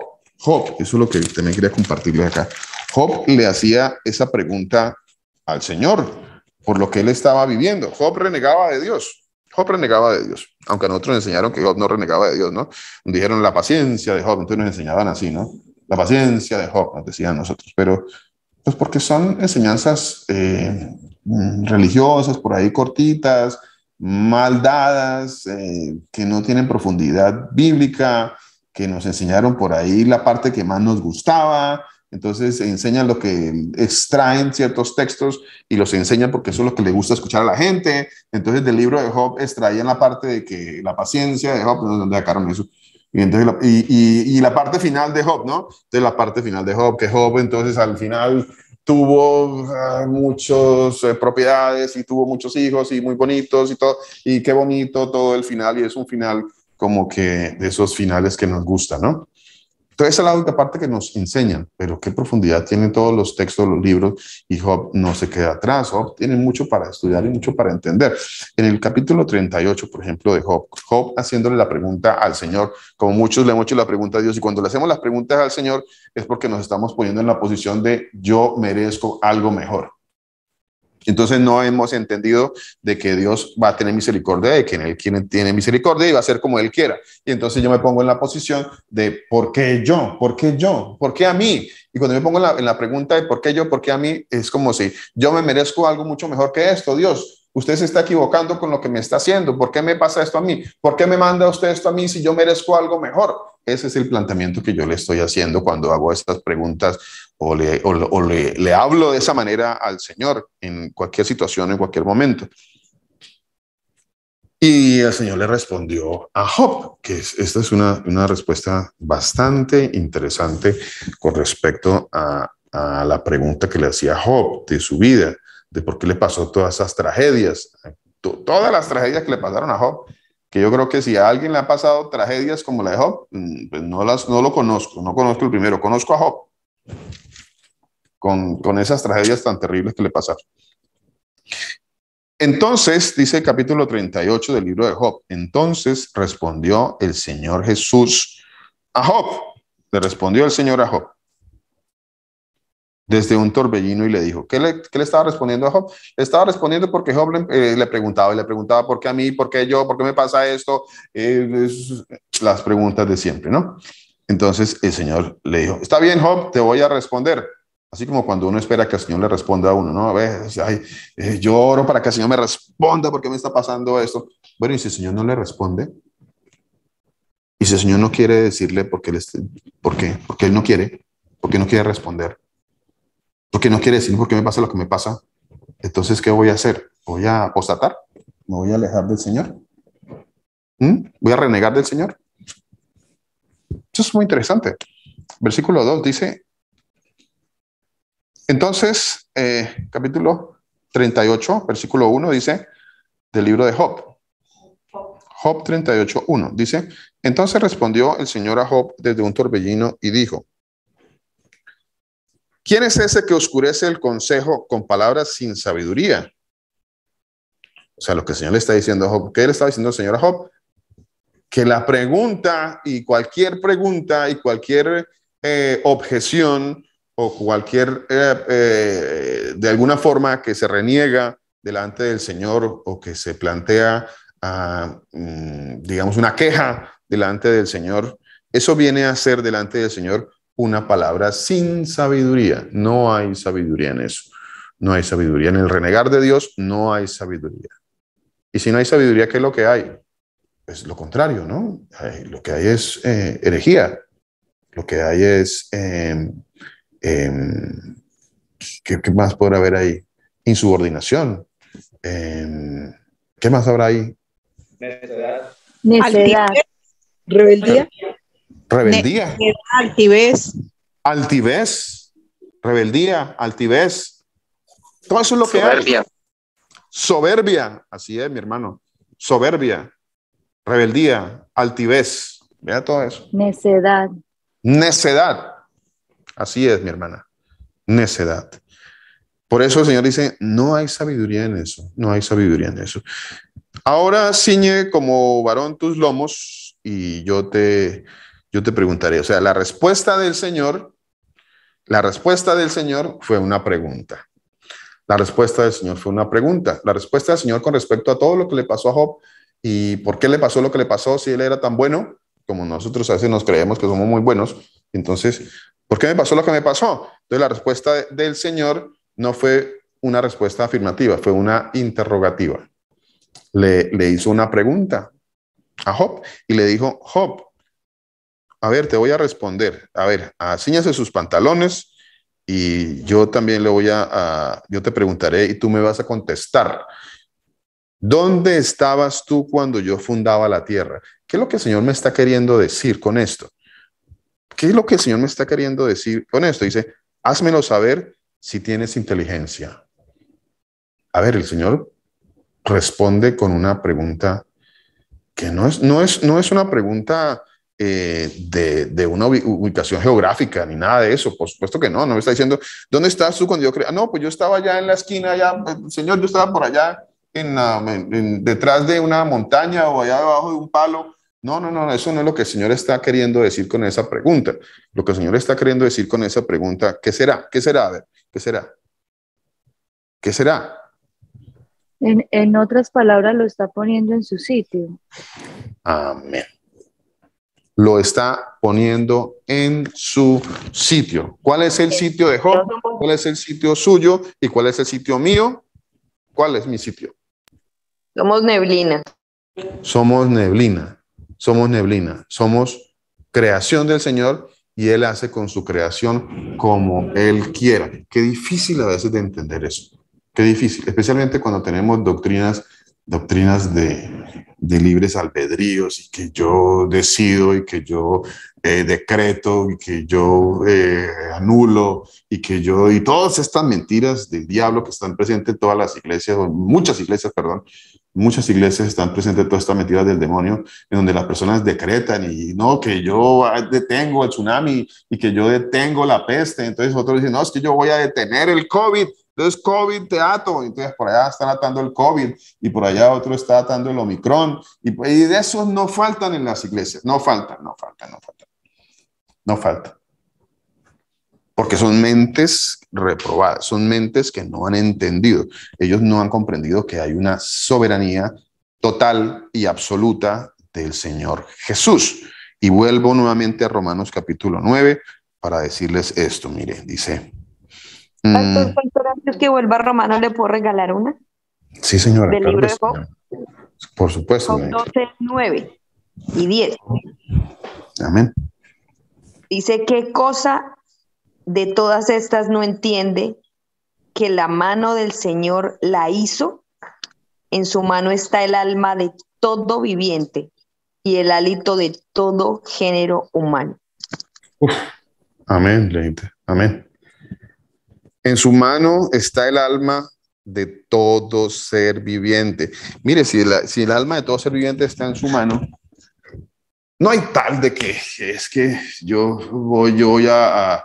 eso es lo que también quería compartirles acá. Job le hacía esa pregunta al Señor por lo que él estaba viviendo. Job renegaba de Dios. Aunque a nosotros nos enseñaron que Job no renegaba de Dios, ¿no? Dijeron la paciencia de Job, entonces nos enseñaban así, ¿no? La paciencia de Job, nos decían nosotros, pero pues porque son enseñanzas religiosas, por ahí cortitas, mal dadas, que no tienen profundidad bíblica, que nos enseñaron por ahí la parte que más nos gustaba. Entonces enseñan lo que extraen ciertos textos y los enseñan porque eso es lo que le gusta escuchar a la gente. Entonces del libro de Job extraían la parte de que la paciencia de Job, ¿no? ¿Dónde sacaron eso? Y, entonces, y la parte final de Job, ¿no? Entonces la parte final de Job, que Job entonces al final tuvo muchas propiedades y tuvo muchos hijos y muy bonitos y todo, y qué bonito todo el final, y es un final como que de esos finales que nos gustan, ¿no? Entonces esa es la única parte que nos enseñan, pero qué profundidad tienen todos los textos, los libros, y Job no se queda atrás. Job tiene mucho para estudiar y mucho para entender. En el capítulo 38, por ejemplo, de Job, Job haciéndole la pregunta al Señor, como muchos le hemos hecho la pregunta a Dios, y cuando le hacemos las preguntas al Señor es porque nos estamos poniendo en la posición de yo merezco algo mejor. Entonces no hemos entendido de que Dios va a tener misericordia de quien Él tiene misericordia y va a ser como Él quiera. Y entonces yo me pongo en la posición de ¿por qué yo? ¿Por qué yo? ¿Por qué a mí? Y cuando me pongo en la pregunta de ¿por qué yo? ¿Por qué a mí? Es como si yo me merezco algo mucho mejor que esto. Dios, usted se está equivocando con lo que me está haciendo. ¿Por qué me pasa esto a mí? ¿Por qué me manda usted esto a mí si yo merezco algo mejor? Ese es el planteamiento que yo le estoy haciendo cuando hago estas preguntas o le hablo de esa manera al Señor en cualquier situación, en cualquier momento. Y el Señor le respondió a Job, esta es una respuesta bastante interesante con respecto a la pregunta que le hacía Job de su vida, de por qué le pasó todas esas tragedias, todas las tragedias que le pasaron a Job, que yo creo que si a alguien le ha pasado tragedias como la de Job, pues no lo conozco, no conozco el primero, conozco a Job con esas tragedias tan terribles que le pasaron. Entonces, dice el capítulo 38 del libro de Job, entonces respondió el Señor Jesús a Job, le respondió el Señor a Job desde un torbellino y le dijo, ¿qué le estaba respondiendo a Job? Le estaba respondiendo porque Job le preguntaba ¿por qué a mí? ¿Por qué yo? ¿Por qué me pasa esto? Las preguntas de siempre, ¿no? Entonces el Señor le dijo, está bien, Job, te voy a responder. Así como cuando uno espera que el Señor le responda a uno, ¿no? A ver, yo oro para que el Señor me responda, ¿por qué me está pasando esto? Bueno, y si el Señor no le responde, y si el Señor no quiere decirle por qué Él no quiere, ¿por qué no quiere responder? ¿Por qué no quiere decir por qué me pasa lo que me pasa? Entonces, ¿qué voy a hacer? ¿Voy a apostatar? ¿Me voy a alejar del Señor? ¿Voy a renegar del Señor? Eso es muy interesante. Versículo 2 dice, entonces, capítulo 38, versículo 1 dice, del libro de Job. Job 38, 1 dice, entonces respondió el Señor a Job desde un torbellino y dijo, ¿quién es ese que oscurece el consejo con palabras sin sabiduría? O sea, lo que el Señor le está diciendo a Job, ¿qué le está diciendo el Señor a Job? Que la pregunta y cualquier objeción o cualquier, de alguna forma que se reniega delante del Señor o que se plantea, digamos, una queja delante del Señor, eso viene a ser delante del Señor una palabra sin sabiduría. No hay sabiduría en eso. No hay sabiduría. En el renegar de Dios no hay sabiduría. Y si no hay sabiduría, ¿qué es lo que hay? Pues lo contrario, ¿no? Lo que hay es herejía. Lo que hay es... ¿qué más podrá haber ahí? Insubordinación. ¿Qué más habrá ahí? Necedad. Rebeldía. Rebeldía. Altivez. Altivez. Rebeldía. Altivez. Todo eso es lo que hay. Soberbia. Así es, mi hermano. Soberbia. Rebeldía. Altivez. Vea todo eso. Necedad. Necedad. Así es, mi hermana. Necedad. Por eso el Señor dice, no hay sabiduría en eso. No hay sabiduría en eso. Ahora ciñe como varón tus lomos y yo te preguntaré. O sea, la respuesta del Señor fue una pregunta. La respuesta del Señor fue una pregunta. La respuesta del Señor con respecto a todo lo que le pasó a Job y por qué le pasó lo que le pasó si él era tan bueno, como nosotros a veces nos creemos que somos muy buenos. Entonces, ¿por qué me pasó lo que me pasó? Entonces, la respuesta del Señor no fue una respuesta afirmativa, fue una interrogativa. Le hizo una pregunta a Job y le dijo, Job, a ver, te voy a responder. A ver, ciñase sus pantalones y yo también yo te preguntaré y tú me vas a contestar. ¿Dónde estabas tú cuando yo fundaba la tierra? ¿Qué es lo que el Señor me está queriendo decir con esto? ¿Qué es lo que el Señor me está queriendo decir con esto? Dice, házmelo saber si tienes inteligencia. A ver, el Señor responde con una pregunta que no es una pregunta de una ubicación geográfica ni nada de eso. Por supuesto que no me está diciendo, ¿dónde estás tú cuando yo creía? No, pues yo estaba allá en la esquina, allá, Señor, yo estaba por allá detrás de una montaña o allá debajo de un palo. No, eso no es lo que el Señor está queriendo decir con esa pregunta. Lo que el Señor está queriendo decir con esa pregunta, ¿qué será? ¿Qué será? A ver, ¿qué será? ¿Qué será? En otras palabras, lo está poniendo en su sitio. Amén. Lo está poniendo en su sitio. ¿Cuál es el sitio de Job? ¿Cuál es el sitio suyo? ¿Y cuál es el sitio mío? ¿Cuál es mi sitio? Somos neblina. Somos neblina. Somos neblina. Somos creación del Señor y Él hace con su creación como Él quiera. Qué difícil a veces de entender eso. Qué difícil, especialmente cuando tenemos doctrinas doctrinas de libres albedríos y que yo decido y que yo decreto y que yo anulo y todas estas mentiras del diablo que están presentes en todas las iglesias, o muchas iglesias están presentes todas estas mentiras del demonio, en donde las personas decretan y no, que yo detengo el tsunami y que yo detengo la peste. Entonces otros dicen, no, es que yo voy a detener el COVID. Entonces, COVID te ato. Entonces, por allá están atando el COVID y por allá otro está atando el Omicron. Y de esos no faltan en las iglesias. No faltan. Porque son mentes reprobadas, son mentes que no han entendido. Ellos no han comprendido que hay una soberanía total y absoluta del Señor Jesús. Y vuelvo nuevamente a Romanos capítulo 9 para decirles esto. Mire, dice... Pastor, antes que vuelva a Romanos, ¿le puedo regalar una? Sí, señora. Del libro de Job. Por supuesto. Job 12, 9 y 10. Amén. Dice, ¿qué cosa de todas estas no entiende que la mano del Señor la hizo? En su mano está el alma de todo viviente y el hálito de todo género humano. Amén, Leite. Amén. En su mano está el alma de todo ser viviente. Mire, si el alma de todo ser viviente está en su mano, no hay tal de que es que yo voy a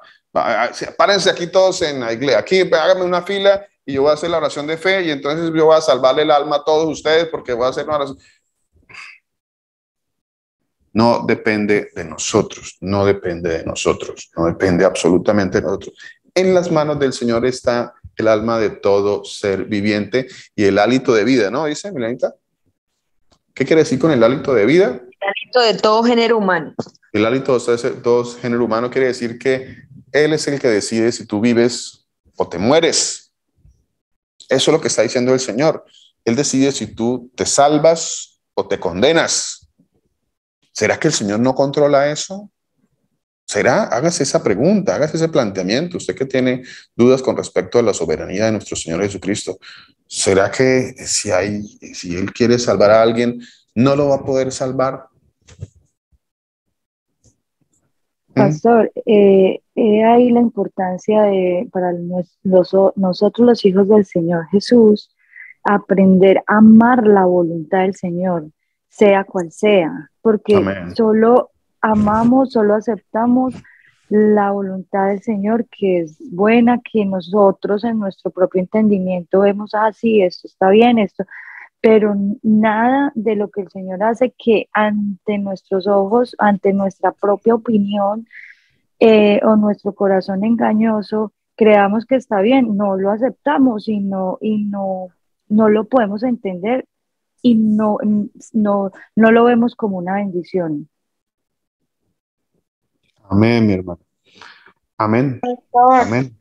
párense aquí todos en la iglesia. Aquí háganme una fila y yo voy a hacer la oración de fe y entonces yo voy a salvarle el alma a todos ustedes porque voy a hacer una oración. No depende de nosotros, no depende absolutamente de nosotros. En las manos del Señor está el alma de todo ser viviente y el hálito de vida, ¿no? Dice, Milenita. ¿Qué quiere decir con el hálito de vida? El hálito de todo género humano. El hálito de todo género humano quiere decir que Él es el que decide si tú vives o te mueres. Eso es lo que está diciendo el Señor. Él decide si tú te salvas o te condenas. ¿Será que el Señor no controla eso? ¿Será? Hágase esa pregunta, hágase ese planteamiento. Usted que tiene dudas con respecto a la soberanía de nuestro Señor Jesucristo, ¿será que si Él quiere salvar a alguien, no lo va a poder salvar? Pastor, ahí la importancia para nosotros los hijos del Señor Jesús, aprender a amar la voluntad del Señor, sea cual sea, porque Amén. Solo amamos, solo aceptamos la voluntad del Señor, que es buena, que nosotros en nuestro propio entendimiento vemos, sí, esto está bien, esto, pero nada de lo que el Señor hace que ante nuestros ojos, ante nuestra propia opinión o nuestro corazón engañoso, creamos que está bien, no lo aceptamos y no lo podemos entender y no lo vemos como una bendición. Amén, mi hermano. Amén. Amén.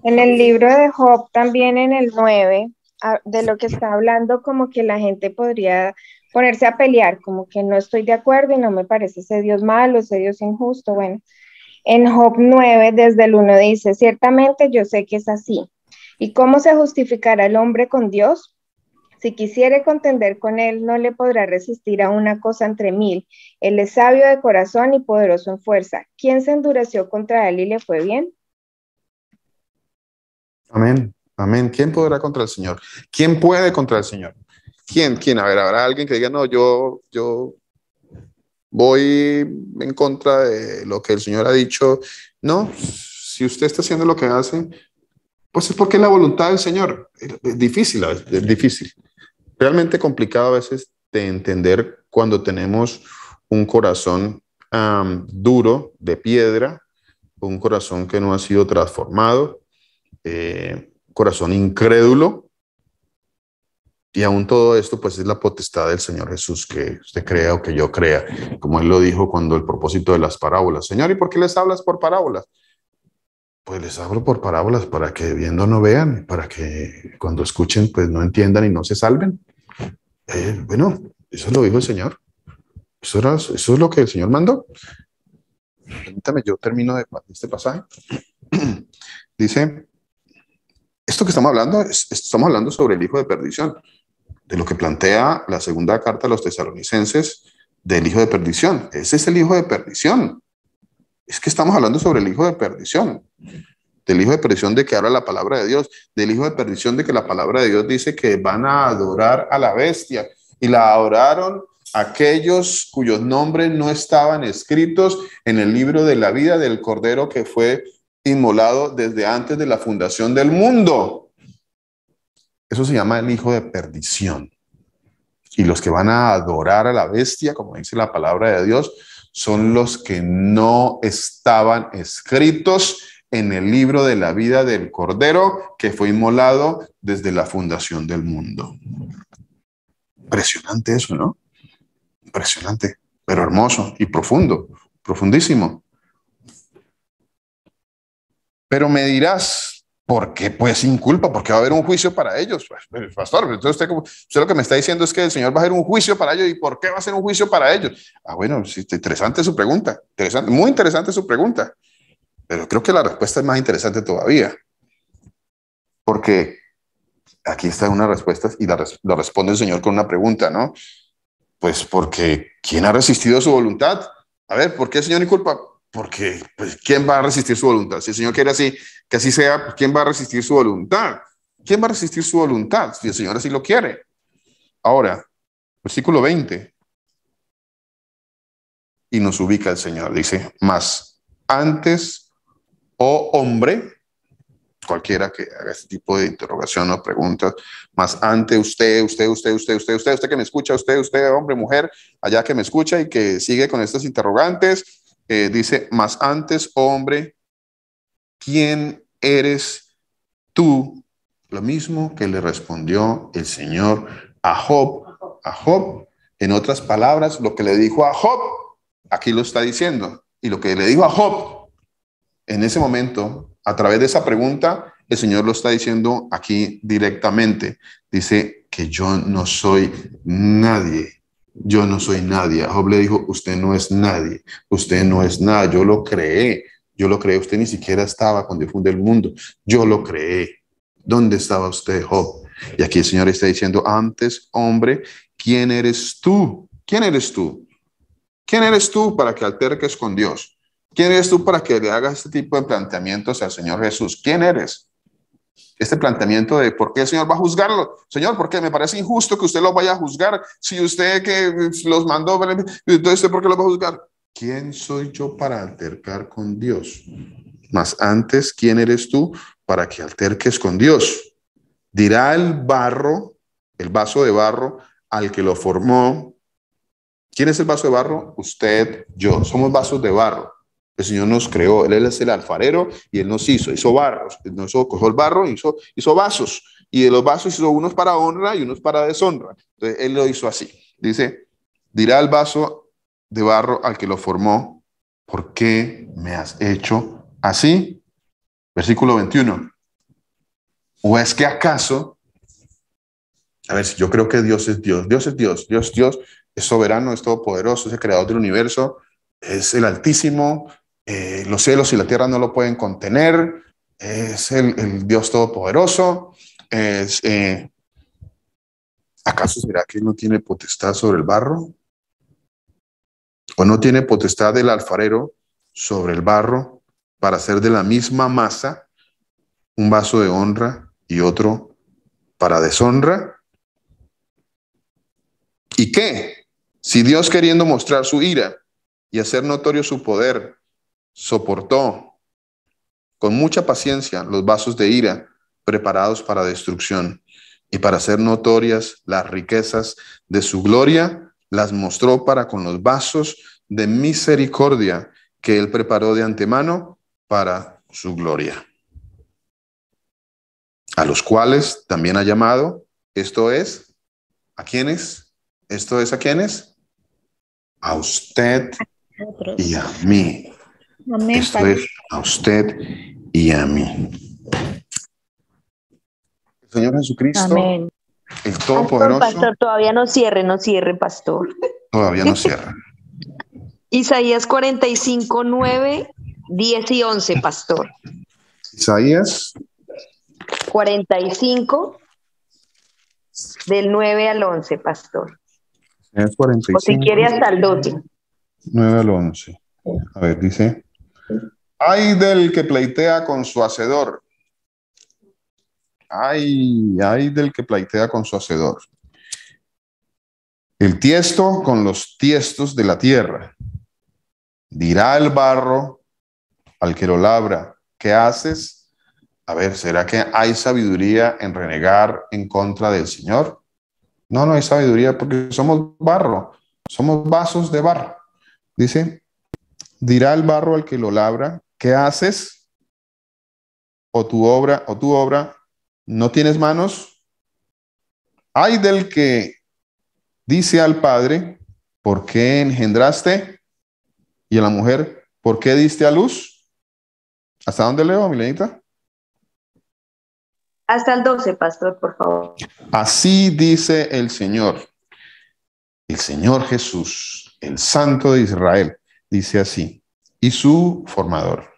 En el libro de Job, también en el 9, de lo que está hablando, como que la gente podría ponerse a pelear, como que no estoy de acuerdo y no me parece ese Dios malo, ese Dios injusto. Bueno, en Job 9, desde el 1 dice, ciertamente yo sé que es así. ¿Y cómo se justificará el hombre con Dios? Si quisiere contender con él, no le podrá resistir a una cosa entre mil. Él es sabio de corazón y poderoso en fuerza. ¿Quién se endureció contra él y le fue bien? Amén, amén. ¿Quién podrá contra el Señor? ¿Quién puede contra el Señor? ¿Quién? A ver, habrá alguien que diga, no, yo voy en contra de lo que el Señor ha dicho. No, si usted está haciendo lo que hace, pues es porque es la voluntad del Señor. Es difícil, es difícil. Realmente complicado a veces de entender cuando tenemos un corazón duro, de piedra, un corazón que no ha sido transformado, corazón incrédulo, y aún todo esto pues es la potestad del Señor Jesús, que usted crea o que yo crea, como Él lo dijo cuando el propósito de las parábolas. Señor, ¿y por qué les hablas por parábolas? Pues les hablo por parábolas para que viendo no vean, para que cuando escuchen pues no entiendan y no se salven. Bueno, eso lo dijo el Señor. Eso es lo que el Señor mandó. Permítame, yo termino de este pasaje. Dice, esto que estamos hablando sobre el hijo de perdición. de lo que plantea la segunda carta a los tesalonicenses del hijo de perdición. Ese es el hijo de perdición. Es que estamos hablando sobre el hijo de perdición. Del hijo de perdición de que habla la palabra de Dios. Del hijo de perdición de que la palabra de Dios dice que van a adorar a la bestia. Y la adoraron aquellos cuyos nombres no estaban escritos en el libro de la vida del Cordero que fue inmolado desde antes de la fundación del mundo. Eso se llama el hijo de perdición. Y los que van a adorar a la bestia, como dice la palabra de Dios, son los que no estaban escritos en el libro de la vida del Cordero que fue inmolado desde la fundación del mundo. Impresionante eso, ¿no? Impresionante, pero hermoso y profundo, profundísimo. Pero me dirás, ¿por qué? Pues sin culpa, porque va a haber un juicio para ellos. Pues, pastor, entonces usted lo que me está diciendo es que el Señor va a hacer un juicio para ellos. ¿Y por qué va a ser un juicio para ellos? Bueno, sí, interesante su pregunta, muy interesante su pregunta. Pero creo que la respuesta es más interesante todavía. Porque aquí está una respuesta y lo responde el Señor con una pregunta, ¿no? Pues porque ¿quién ha resistido su voluntad? A ver, ¿por qué, Señor, ni culpa? Porque, pues, ¿quién va a resistir su voluntad? Si el Señor quiere así, que así sea, ¿quién va a resistir su voluntad? ¿Quién va a resistir su voluntad? Si el Señor así lo quiere. Ahora, versículo 20. Y nos ubica el Señor. Dice, mas antes, oh hombre, cualquiera que haga este tipo de interrogación o preguntas, más antes usted que me escucha, usted, hombre, mujer, allá que me escucha y que sigue con estas interrogantes, dice, más antes, hombre, ¿quién eres tú? Lo mismo que le respondió el Señor a Job. A Job, en otras palabras, lo que le dijo a Job, aquí lo está diciendo, y lo que le dijo a Job, en ese momento, a través de esa pregunta, el Señor lo está diciendo aquí directamente. Dice que yo no soy nadie. Yo no soy nadie. A Job le dijo, usted no es nadie. Usted no es nada. Yo lo creé. Yo lo creé. Usted ni siquiera estaba cuando yo fundé el mundo. Yo lo creé. ¿Dónde estaba usted, Job? Y aquí el Señor está diciendo, antes, hombre, ¿quién eres tú? ¿Quién eres tú? ¿Quién eres tú para que alterques con Dios? ¿Quién eres tú para que le hagas este tipo de planteamientos al Señor Jesús? ¿Quién eres? Este planteamiento de por qué el Señor va a juzgarlo. Señor, porque me parece injusto que usted lo vaya a juzgar. Si usted que los mandó, entonces ¿por qué lo va a juzgar? ¿Quién soy yo para altercar con Dios? Mas antes, ¿quién eres tú para que alterques con Dios? Dirá el barro, el vaso de barro, al que lo formó. ¿Quién es el vaso de barro? Usted, yo. Somos vasos de barro. El Señor nos creó, Él es el alfarero y Él nos hizo barros, nos cogió el barro y hizo vasos, y de los vasos hizo unos para honra y unos para deshonra. Entonces Él lo hizo así. Dice, dirá el vaso de barro al que lo formó, ¿por qué me has hecho así? Versículo 21. ¿O es que acaso, a ver, si yo creo que Dios es Dios, Dios es Dios, Dios es soberano, es todopoderoso, es el creador del universo, es el Altísimo, los cielos y la tierra no lo pueden contener, es el Dios todopoderoso, ¿acaso será que no tiene potestad sobre el barro? ¿O no tiene potestad del alfarero sobre el barro para hacer de la misma masa un vaso de honra y otro para deshonra? ¿Y qué? Si Dios, queriendo mostrar su ira y hacer notorio su poder, soportó con mucha paciencia los vasos de ira preparados para destrucción, y para hacer notorias las riquezas de su gloria, las mostró para con los vasos de misericordia que Él preparó de antemano para su gloria, a los cuales también ha llamado, esto es, ¿a quiénes? Esto es, ¿a quiénes? A usted y a mí. Amén, Esto es a usted y a mí. El Señor Jesucristo, amén, el Todopoderoso. Pastor, todavía no cierre, pastor. Todavía no cierra. Isaías 45, 9, 10 y 11, pastor. Isaías 45, del 9 al 11, pastor. Es 45. O si quiere hasta el 12. 9 al 11. A ver, dice: ay del que pleitea con su hacedor. Ay del que pleitea con su hacedor. El tiesto con los tiestos de la tierra. Dirá el barro al que lo labra: ¿qué haces? A ver, ¿será que hay sabiduría en renegar en contra del Señor? No, no hay sabiduría porque somos barro, somos vasos de barro. Dice: dirá el barro al que lo labra: ¿qué haces? O tu obra, ¿no tienes manos? Ay del que dice al padre: ¿por qué engendraste? Y a la mujer: ¿por qué diste a luz? ¿Hasta dónde leo, Milenita? Hasta el 12, pastor, por favor. Así dice el Señor Jesús, el Santo de Israel, dice así, y su formador.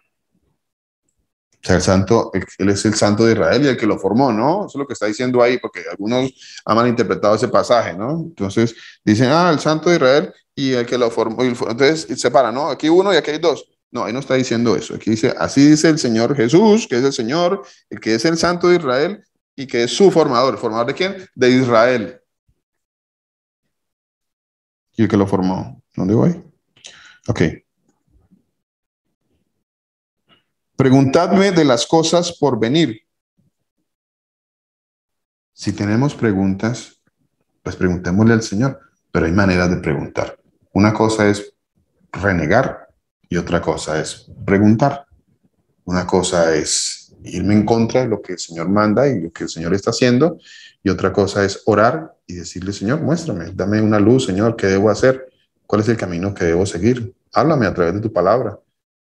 O sea, el santo, él es el Santo de Israel y el que lo formó, ¿no? Eso es lo que está diciendo ahí, porque algunos han malinterpretado ese pasaje, ¿no? Entonces dicen: el Santo de Israel y el que lo formó. Entonces separa, ¿no? Aquí uno y aquí hay dos. No, ahí no está diciendo eso. Aquí dice: así dice el Señor Jesús, que es el Señor, el que es el Santo de Israel y que es su formador. ¿Formador de quién? De Israel. ¿Y el que lo formó? ¿Dónde voy? Ok. Preguntadme de las cosas por venir. Si tenemos preguntas, pues preguntémosle al Señor, pero hay maneras de preguntar. Una cosa es renegar y otra cosa es preguntar. Una cosa es irme en contra de lo que el Señor manda y lo que el Señor está haciendo, y otra cosa es orar y decirle: Señor, muéstrame, dame una luz, Señor, ¿qué debo hacer? ¿Cuál es el camino que debo seguir? Háblame a través de tu palabra.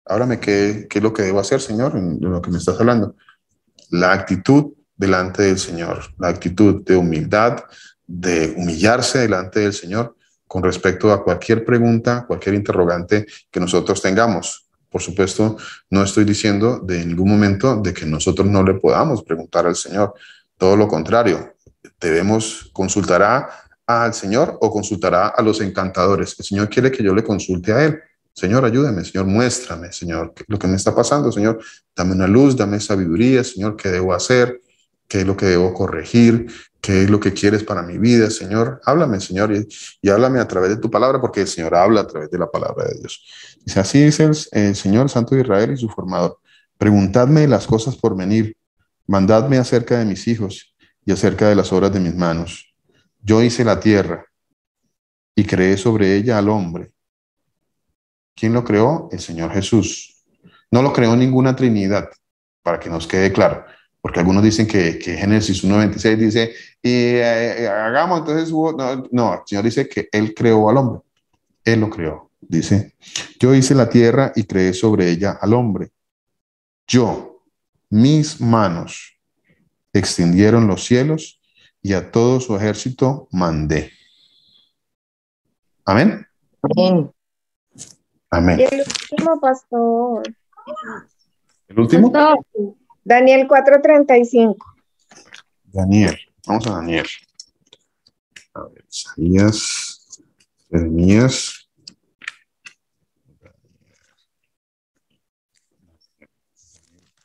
Háblame qué es lo que debo hacer, Señor, en lo que me estás hablando. La actitud delante del Señor, la actitud de humildad, de humillarse delante del Señor con respecto a cualquier pregunta, cualquier interrogante que nosotros tengamos. Por supuesto, no estoy diciendo de ningún momento de que nosotros no le podamos preguntar al Señor. Todo lo contrario, debemos consultar al Señor o consultará a los encantadores. El Señor quiere que yo le consulte a Él. Señor, ayúdame, Señor, muéstrame, Señor, lo que me está pasando, Señor, dame una luz, dame sabiduría, Señor, ¿qué debo hacer? ¿Qué es lo que debo corregir? ¿Qué es lo que quieres para mi vida, Señor? Háblame, Señor, y háblame a través de tu palabra, porque el Señor habla a través de la palabra de Dios. Dice: así dice el Señor Santo de Israel y su formador: preguntadme las cosas por venir, mandadme acerca de mis hijos y acerca de las obras de mis manos. Yo hice la tierra y creé sobre ella al hombre. ¿Quién lo creó? El Señor Jesús. No lo creó ninguna trinidad, para que nos quede claro, porque algunos dicen que Génesis 1:26 dice, hagamos, entonces hubo... No, el Señor dice que Él creó al hombre. Él lo creó. Dice: yo hice la tierra y creé sobre ella al hombre. Yo, mis manos, extendieron los cielos y a todo su ejército mandé. Amén. Amén. Amén. Y el último, pastor. ¿El último? Daniel 4:35. Daniel. Vamos a Daniel. A ver, Isaías, Jeremías.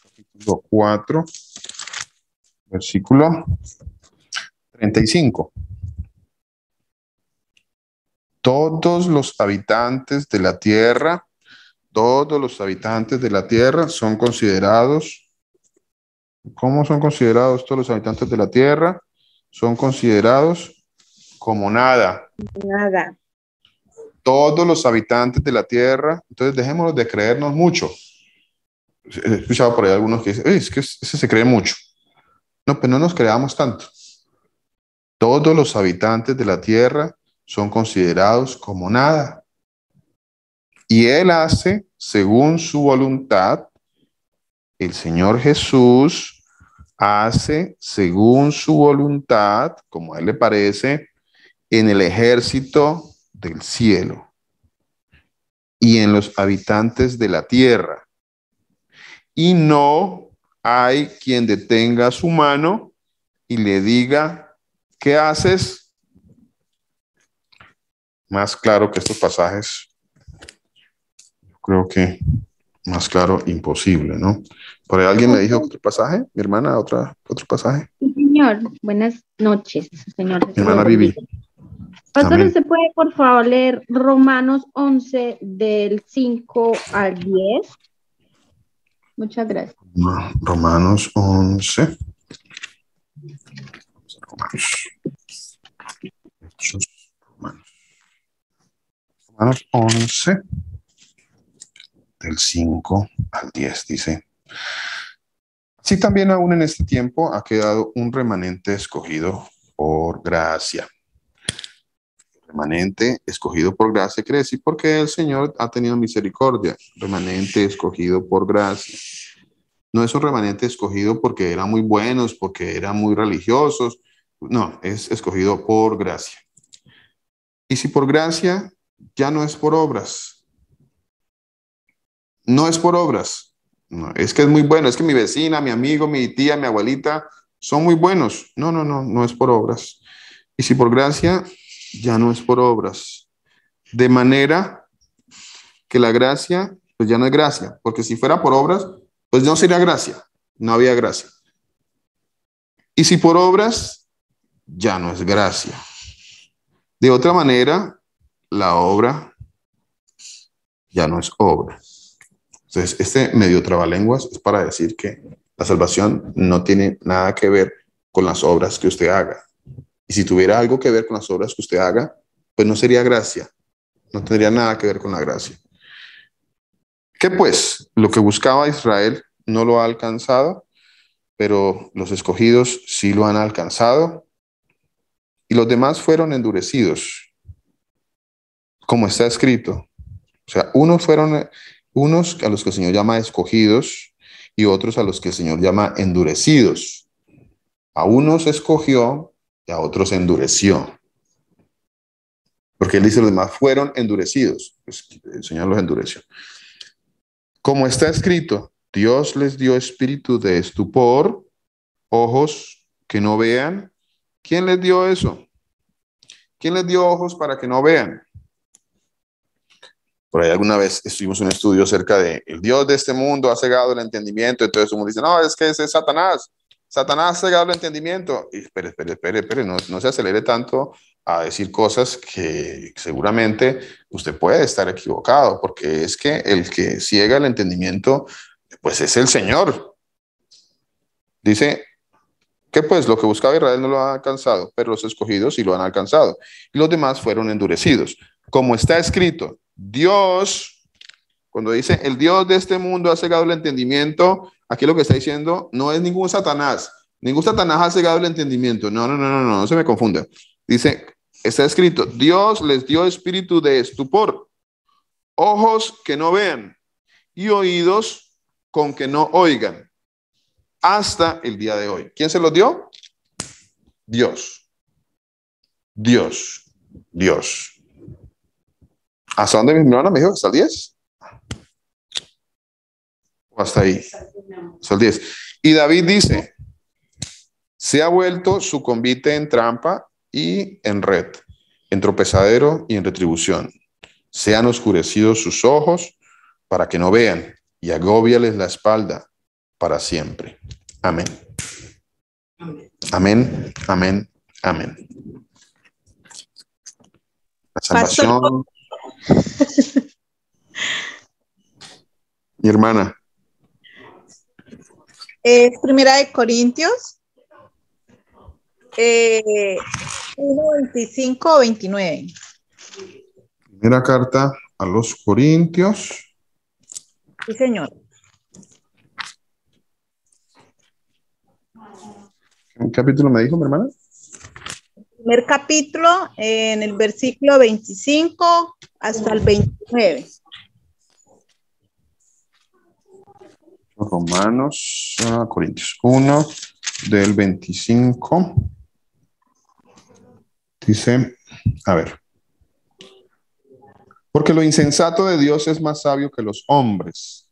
Capítulo 4, versículo 35. Todos los habitantes de la tierra son considerados. ¿Cómo son considerados todos los habitantes de la tierra? Son considerados como nada. Nada. Todos los habitantes de la tierra. Entonces dejémonos de creernos mucho. He escuchado por ahí algunos que dicen: es que ese se cree mucho. No, pues no nos creamos tanto. Todos los habitantes de la tierra son considerados como nada. Y Él hace según su voluntad. El Señor Jesús hace según su voluntad, como a Él le parece, en el ejército del cielo y en los habitantes de la tierra. Y no hay quien detenga su mano y le diga: ¿Qué haces? Más claro que estos pasajes, yo creo que más claro, imposible, ¿no? ¿Por ahí alguien me dijo otro pasaje? ¿Mi hermana, otro pasaje? Sí, señor. Buenas noches, señor. Mi hermana Vivi. Pastor, ¿usted puede, por favor, leer Romanos 11 del 5 al 10? Muchas gracias. Romanos 11. Romanos 11, del 5 al 10, dice: así también aún en este tiempo ha quedado un remanente escogido por gracia. Remanente escogido por gracia quiere decir porque el Señor ha tenido misericordia. Remanente escogido por gracia. No es un remanente escogido porque eran muy buenos, porque eran muy religiosos. No, es escogido por gracia. Y si por gracia, ya no es por obras. No es por obras. No, es que es muy bueno. Es que mi vecina, mi amigo, mi tía, mi abuelita son muy buenos. No es por obras. Y si por gracia, ya no es por obras. De manera que la gracia, pues ya no es gracia. Porque si fuera por obras, pues no sería gracia. No había gracia. Y si por obras, ya no es gracia. De otra manera, la obra ya no es obra. Entonces, este medio trabalenguas es para decir que la salvación no tiene nada que ver con las obras que usted haga. Y si tuviera algo que ver con las obras que usted haga, pues no sería gracia. No tendría nada que ver con la gracia. ¿Qué pues? Lo que buscaba Israel no lo ha alcanzado, pero los escogidos sí lo han alcanzado. Y los demás fueron endurecidos, como está escrito. O sea, unos fueron unos a los que el Señor llama escogidos y otros a los que el Señor llama endurecidos. A unos escogió y a otros endureció. Porque él dice los demás fueron endurecidos. Pues el Señor los endureció. Como está escrito, Dios les dio espíritu de estupor, ojos que no vean. ¿Quién les dio eso? ¿Quién les dio ojos para que no vean? Por ahí alguna vez estuvimos en un estudio acerca de el Dios de este mundo ha cegado el entendimiento. Entonces uno dice, no, es que ese es Satanás. Satanás ha cegado el entendimiento. Y espere, no se acelere tanto a decir cosas que seguramente usted puede estar equivocado, porque es que el que ciega el entendimiento, pues es el Señor. Dice que pues lo que buscaba Israel no lo ha alcanzado, pero los escogidos sí lo han alcanzado. Y los demás fueron endurecidos. Como está escrito, Dios, cuando dice el Dios de este mundo ha cegado el entendimiento, aquí lo que está diciendo no es ningún Satanás. Ningún Satanás ha cegado el entendimiento. No se me confunda. Dice, está escrito, Dios les dio espíritu de estupor, ojos que no vean y oídos con que no oigan, hasta el día de hoy. ¿Quién se los dio? Dios. ¿Hasta dónde mi hermana me dijo? ¿Hasta el 10? ¿O hasta ahí? Hasta el 10. Y David dice, se ha vuelto su convite en trampa y en red, en tropezadero y en retribución. Se han oscurecido sus ojos para que no vean y agóbiales la espalda para siempre. Amén. Amén. La salvación. Mi hermana. Es Primera de Corintios 1:25 o 29. Primera carta a los Corintios. Sí, señor. ¿Qué capítulo me dijo, mi hermana? Primer capítulo, en el versículo 25 hasta el 29. Romanos, Corintios 1, del 25. Dice, a ver. Porque lo insensato de Dios es más sabio que los hombres.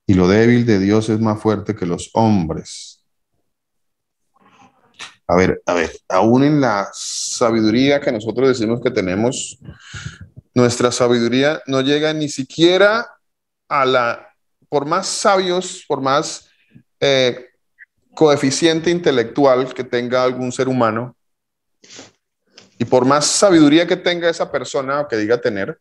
Y lo débil de Dios es más fuerte que los hombres. aún en la sabiduría que nosotros decimos que tenemos, nuestra sabiduría no llega ni siquiera por más sabios, por más coeficiente intelectual que tenga algún ser humano, y por más sabiduría que tenga esa persona o que diga tener,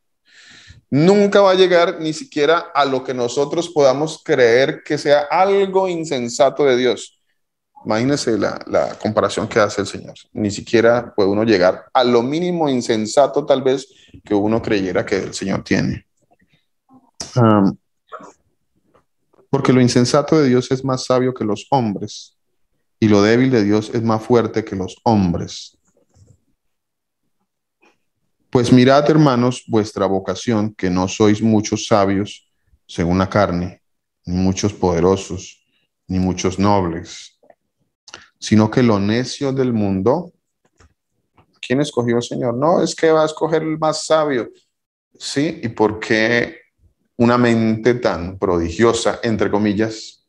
nunca va a llegar ni siquiera a lo que nosotros podamos creer que sea algo insensato de Dios. Imagínense la comparación que hace el Señor. Ni siquiera puede uno llegar a lo mínimo insensato tal vez que uno creyera que el Señor tiene. Porque lo insensato de Dios es más sabio que los hombres, y lo débil de Dios es más fuerte que los hombres. Pues mirad, hermanos, vuestra vocación, que no sois muchos sabios según la carne, ni muchos poderosos, ni muchos nobles, sino que lo necio del mundo. ¿Quién escogió el Señor? No, es que va a escoger el más sabio. Sí, ¿y por qué una mente tan prodigiosa, entre comillas?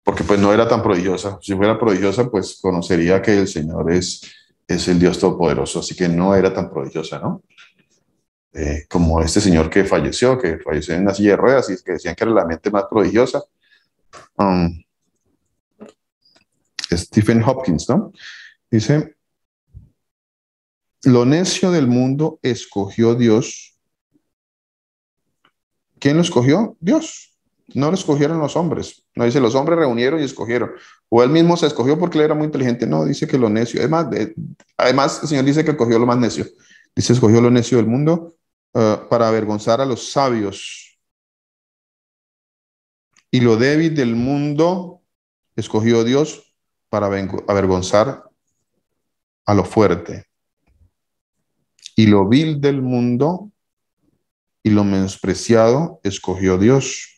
Porque pues no era tan prodigiosa. Si fuera prodigiosa, pues conocería que el Señor es el Dios Todopoderoso, así que no era tan prodigiosa, ¿no? Como este señor que falleció en una silla de ruedas y que decían que era la mente más prodigiosa. Stephen Hopkins, ¿no? Dice, lo necio del mundo escogió Dios. ¿Quién lo escogió? Dios. No lo escogieron los hombres. No dice, los hombres reunieron y escogieron. O él mismo se escogió porque él era muy inteligente. No, dice que lo necio. Además, el Señor dice que escogió lo más necio. Dice, escogió lo necio del mundo para avergonzar a los sabios. Y lo débil del mundo escogió Dios para avergonzar a lo fuerte. Y lo vil del mundo y lo menospreciado escogió Dios.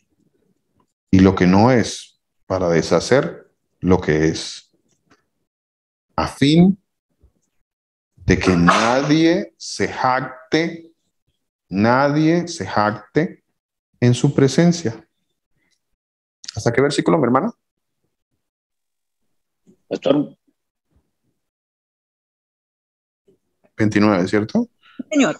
Y lo que no es, para deshacer lo que es, a fin de que nadie se jacte en su presencia. ¿Hasta qué versículo, mi hermana? Pastor. 29, ¿cierto? Señor.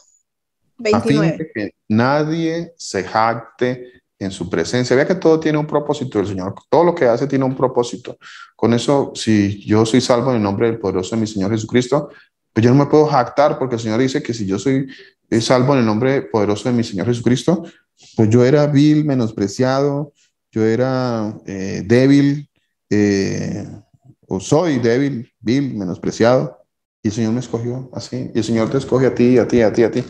29. A fin de que nadie se jacte en su presencia. Vea que todo tiene un propósito del Señor. Todo lo que hace tiene un propósito. Con eso, si yo soy salvo en el nombre del poderoso de mi Señor Jesucristo, pues yo no me puedo jactar, porque el Señor dice que si yo soy salvo en el nombre poderoso de mi Señor Jesucristo, pues yo era vil, menospreciado, yo era débil, o soy débil, vil, menospreciado, y el Señor me escogió así, y el Señor te escoge a ti, a ti, a ti, a ti,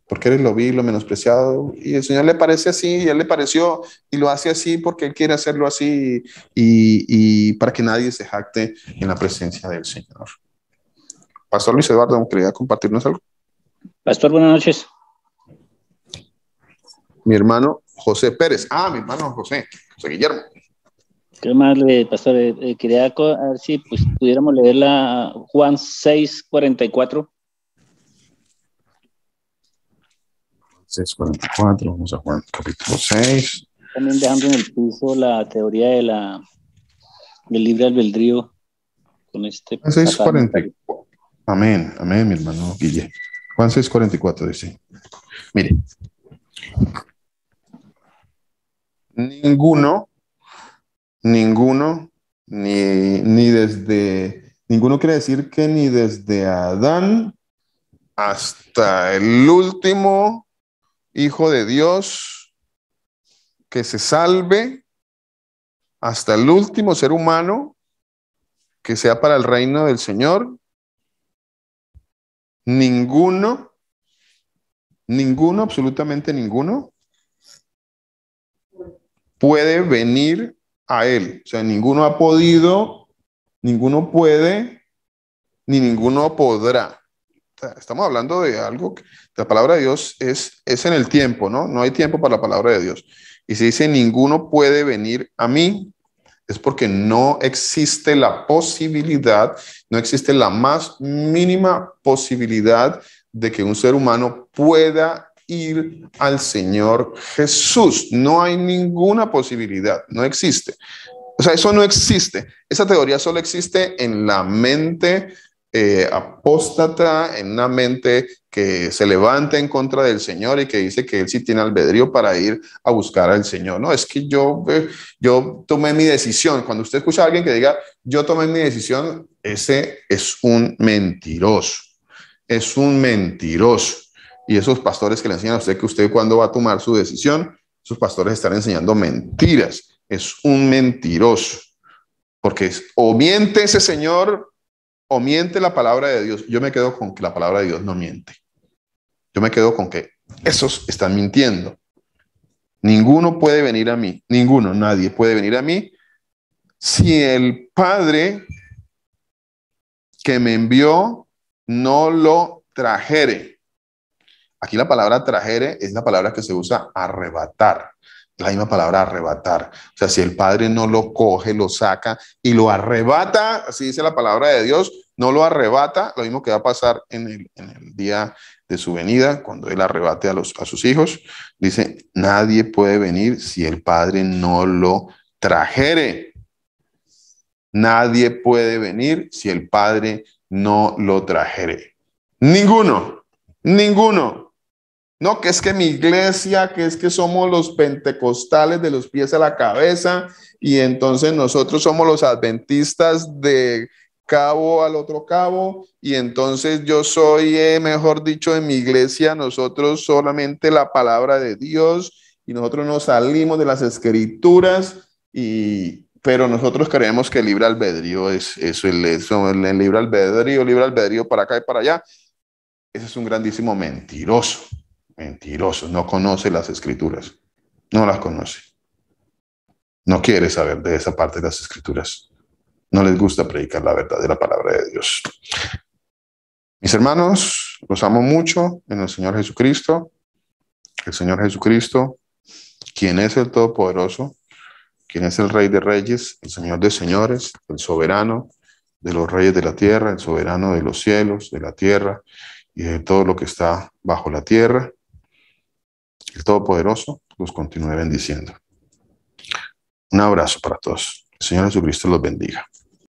porque eres lo vil, lo menospreciado, y el Señor le parece así, y Él le pareció, y lo hace así porque Él quiere hacerlo así, y para que nadie se jacte en la presencia del Señor. Pastor Luis Eduardo, ¿quería compartirnos algo? Pastor, buenas noches. Mi hermano José Pérez. Mi hermano José Guillermo. ¿Qué más, pastor? Quería a ver si pues, pudiéramos leer la Juan 6:44. 6:44, vamos a Juan capítulo 6. También dejando en el piso la teoría del libre albedrío con este. 6:44. Amén, amén, mi hermano Guille. Juan 6:44 dice, mire, ninguno quiere decir que ni desde Adán hasta el último hijo de Dios que se salve, hasta el último ser humano que sea para el reino del Señor. Ninguno, absolutamente ninguno, puede venir a Él. O sea, ninguno ha podido, ninguno puede, ni ninguno podrá. O sea, estamos hablando de algo que la palabra de Dios es en el tiempo, ¿no? No hay tiempo para la palabra de Dios. Y se dice, ninguno puede venir a mí, es porque no existe la posibilidad, no existe la más mínima posibilidad de que un ser humano pueda ir al Señor Jesús. No hay ninguna posibilidad, no existe. O sea, eso no existe. Esa teoría solo existe en la mente apóstata, en una mente que se levanta en contra del Señor y que dice que él sí tiene albedrío para ir a buscar al Señor. No, es que yo tomé mi decisión. Cuando usted escucha a alguien que diga, yo tomé mi decisión, ese es un mentiroso. Es un mentiroso. Y esos pastores que le enseñan a usted que usted cuando va a tomar su decisión, esos pastores están enseñando mentiras. Es un mentiroso. Porque o miente ese señor o miente la palabra de Dios. Yo me quedo con que la palabra de Dios no miente. Yo me quedo con que esos están mintiendo. Ninguno puede venir a mí. Ninguno, nadie puede venir a mí si el Padre que me envió no lo trajere. Aquí la palabra trajere es la palabra que se usa arrebatar. La misma palabra arrebatar. O sea, si el Padre no lo coge, lo saca y lo arrebata, así dice la palabra de Dios, no lo arrebata, lo mismo que va a pasar en el día de su venida, cuando Él arrebate a sus hijos. Dice, nadie puede venir si el Padre no lo trajere. Nadie puede venir si el Padre no lo trajere. Ninguno, ninguno. No, que es que mi iglesia, que es que somos los pentecostales de los pies a la cabeza y entonces nosotros somos los adventistas de cabo al otro cabo y entonces yo soy, mejor dicho, en mi iglesia, nosotros solamente la palabra de Dios y nosotros nos salimos de las escrituras pero nosotros creemos que el libre albedrío es eso, el libre albedrío para acá y para allá. Ese es un grandísimo mentiroso. Mentiroso, no conoce las escrituras, no las conoce, no quiere saber de esa parte de las escrituras, no les gusta predicar la verdad de la palabra de Dios. Mis hermanos, los amo mucho en el Señor Jesucristo. El Señor Jesucristo, quien es el Todopoderoso, quien es el Rey de Reyes, el Señor de Señores, el soberano de los reyes de la tierra, el soberano de los cielos, de la tierra y de todo lo que está bajo la tierra. El Todopoderoso los continúe bendiciendo. Un abrazo para todos. El Señor Jesucristo los bendiga.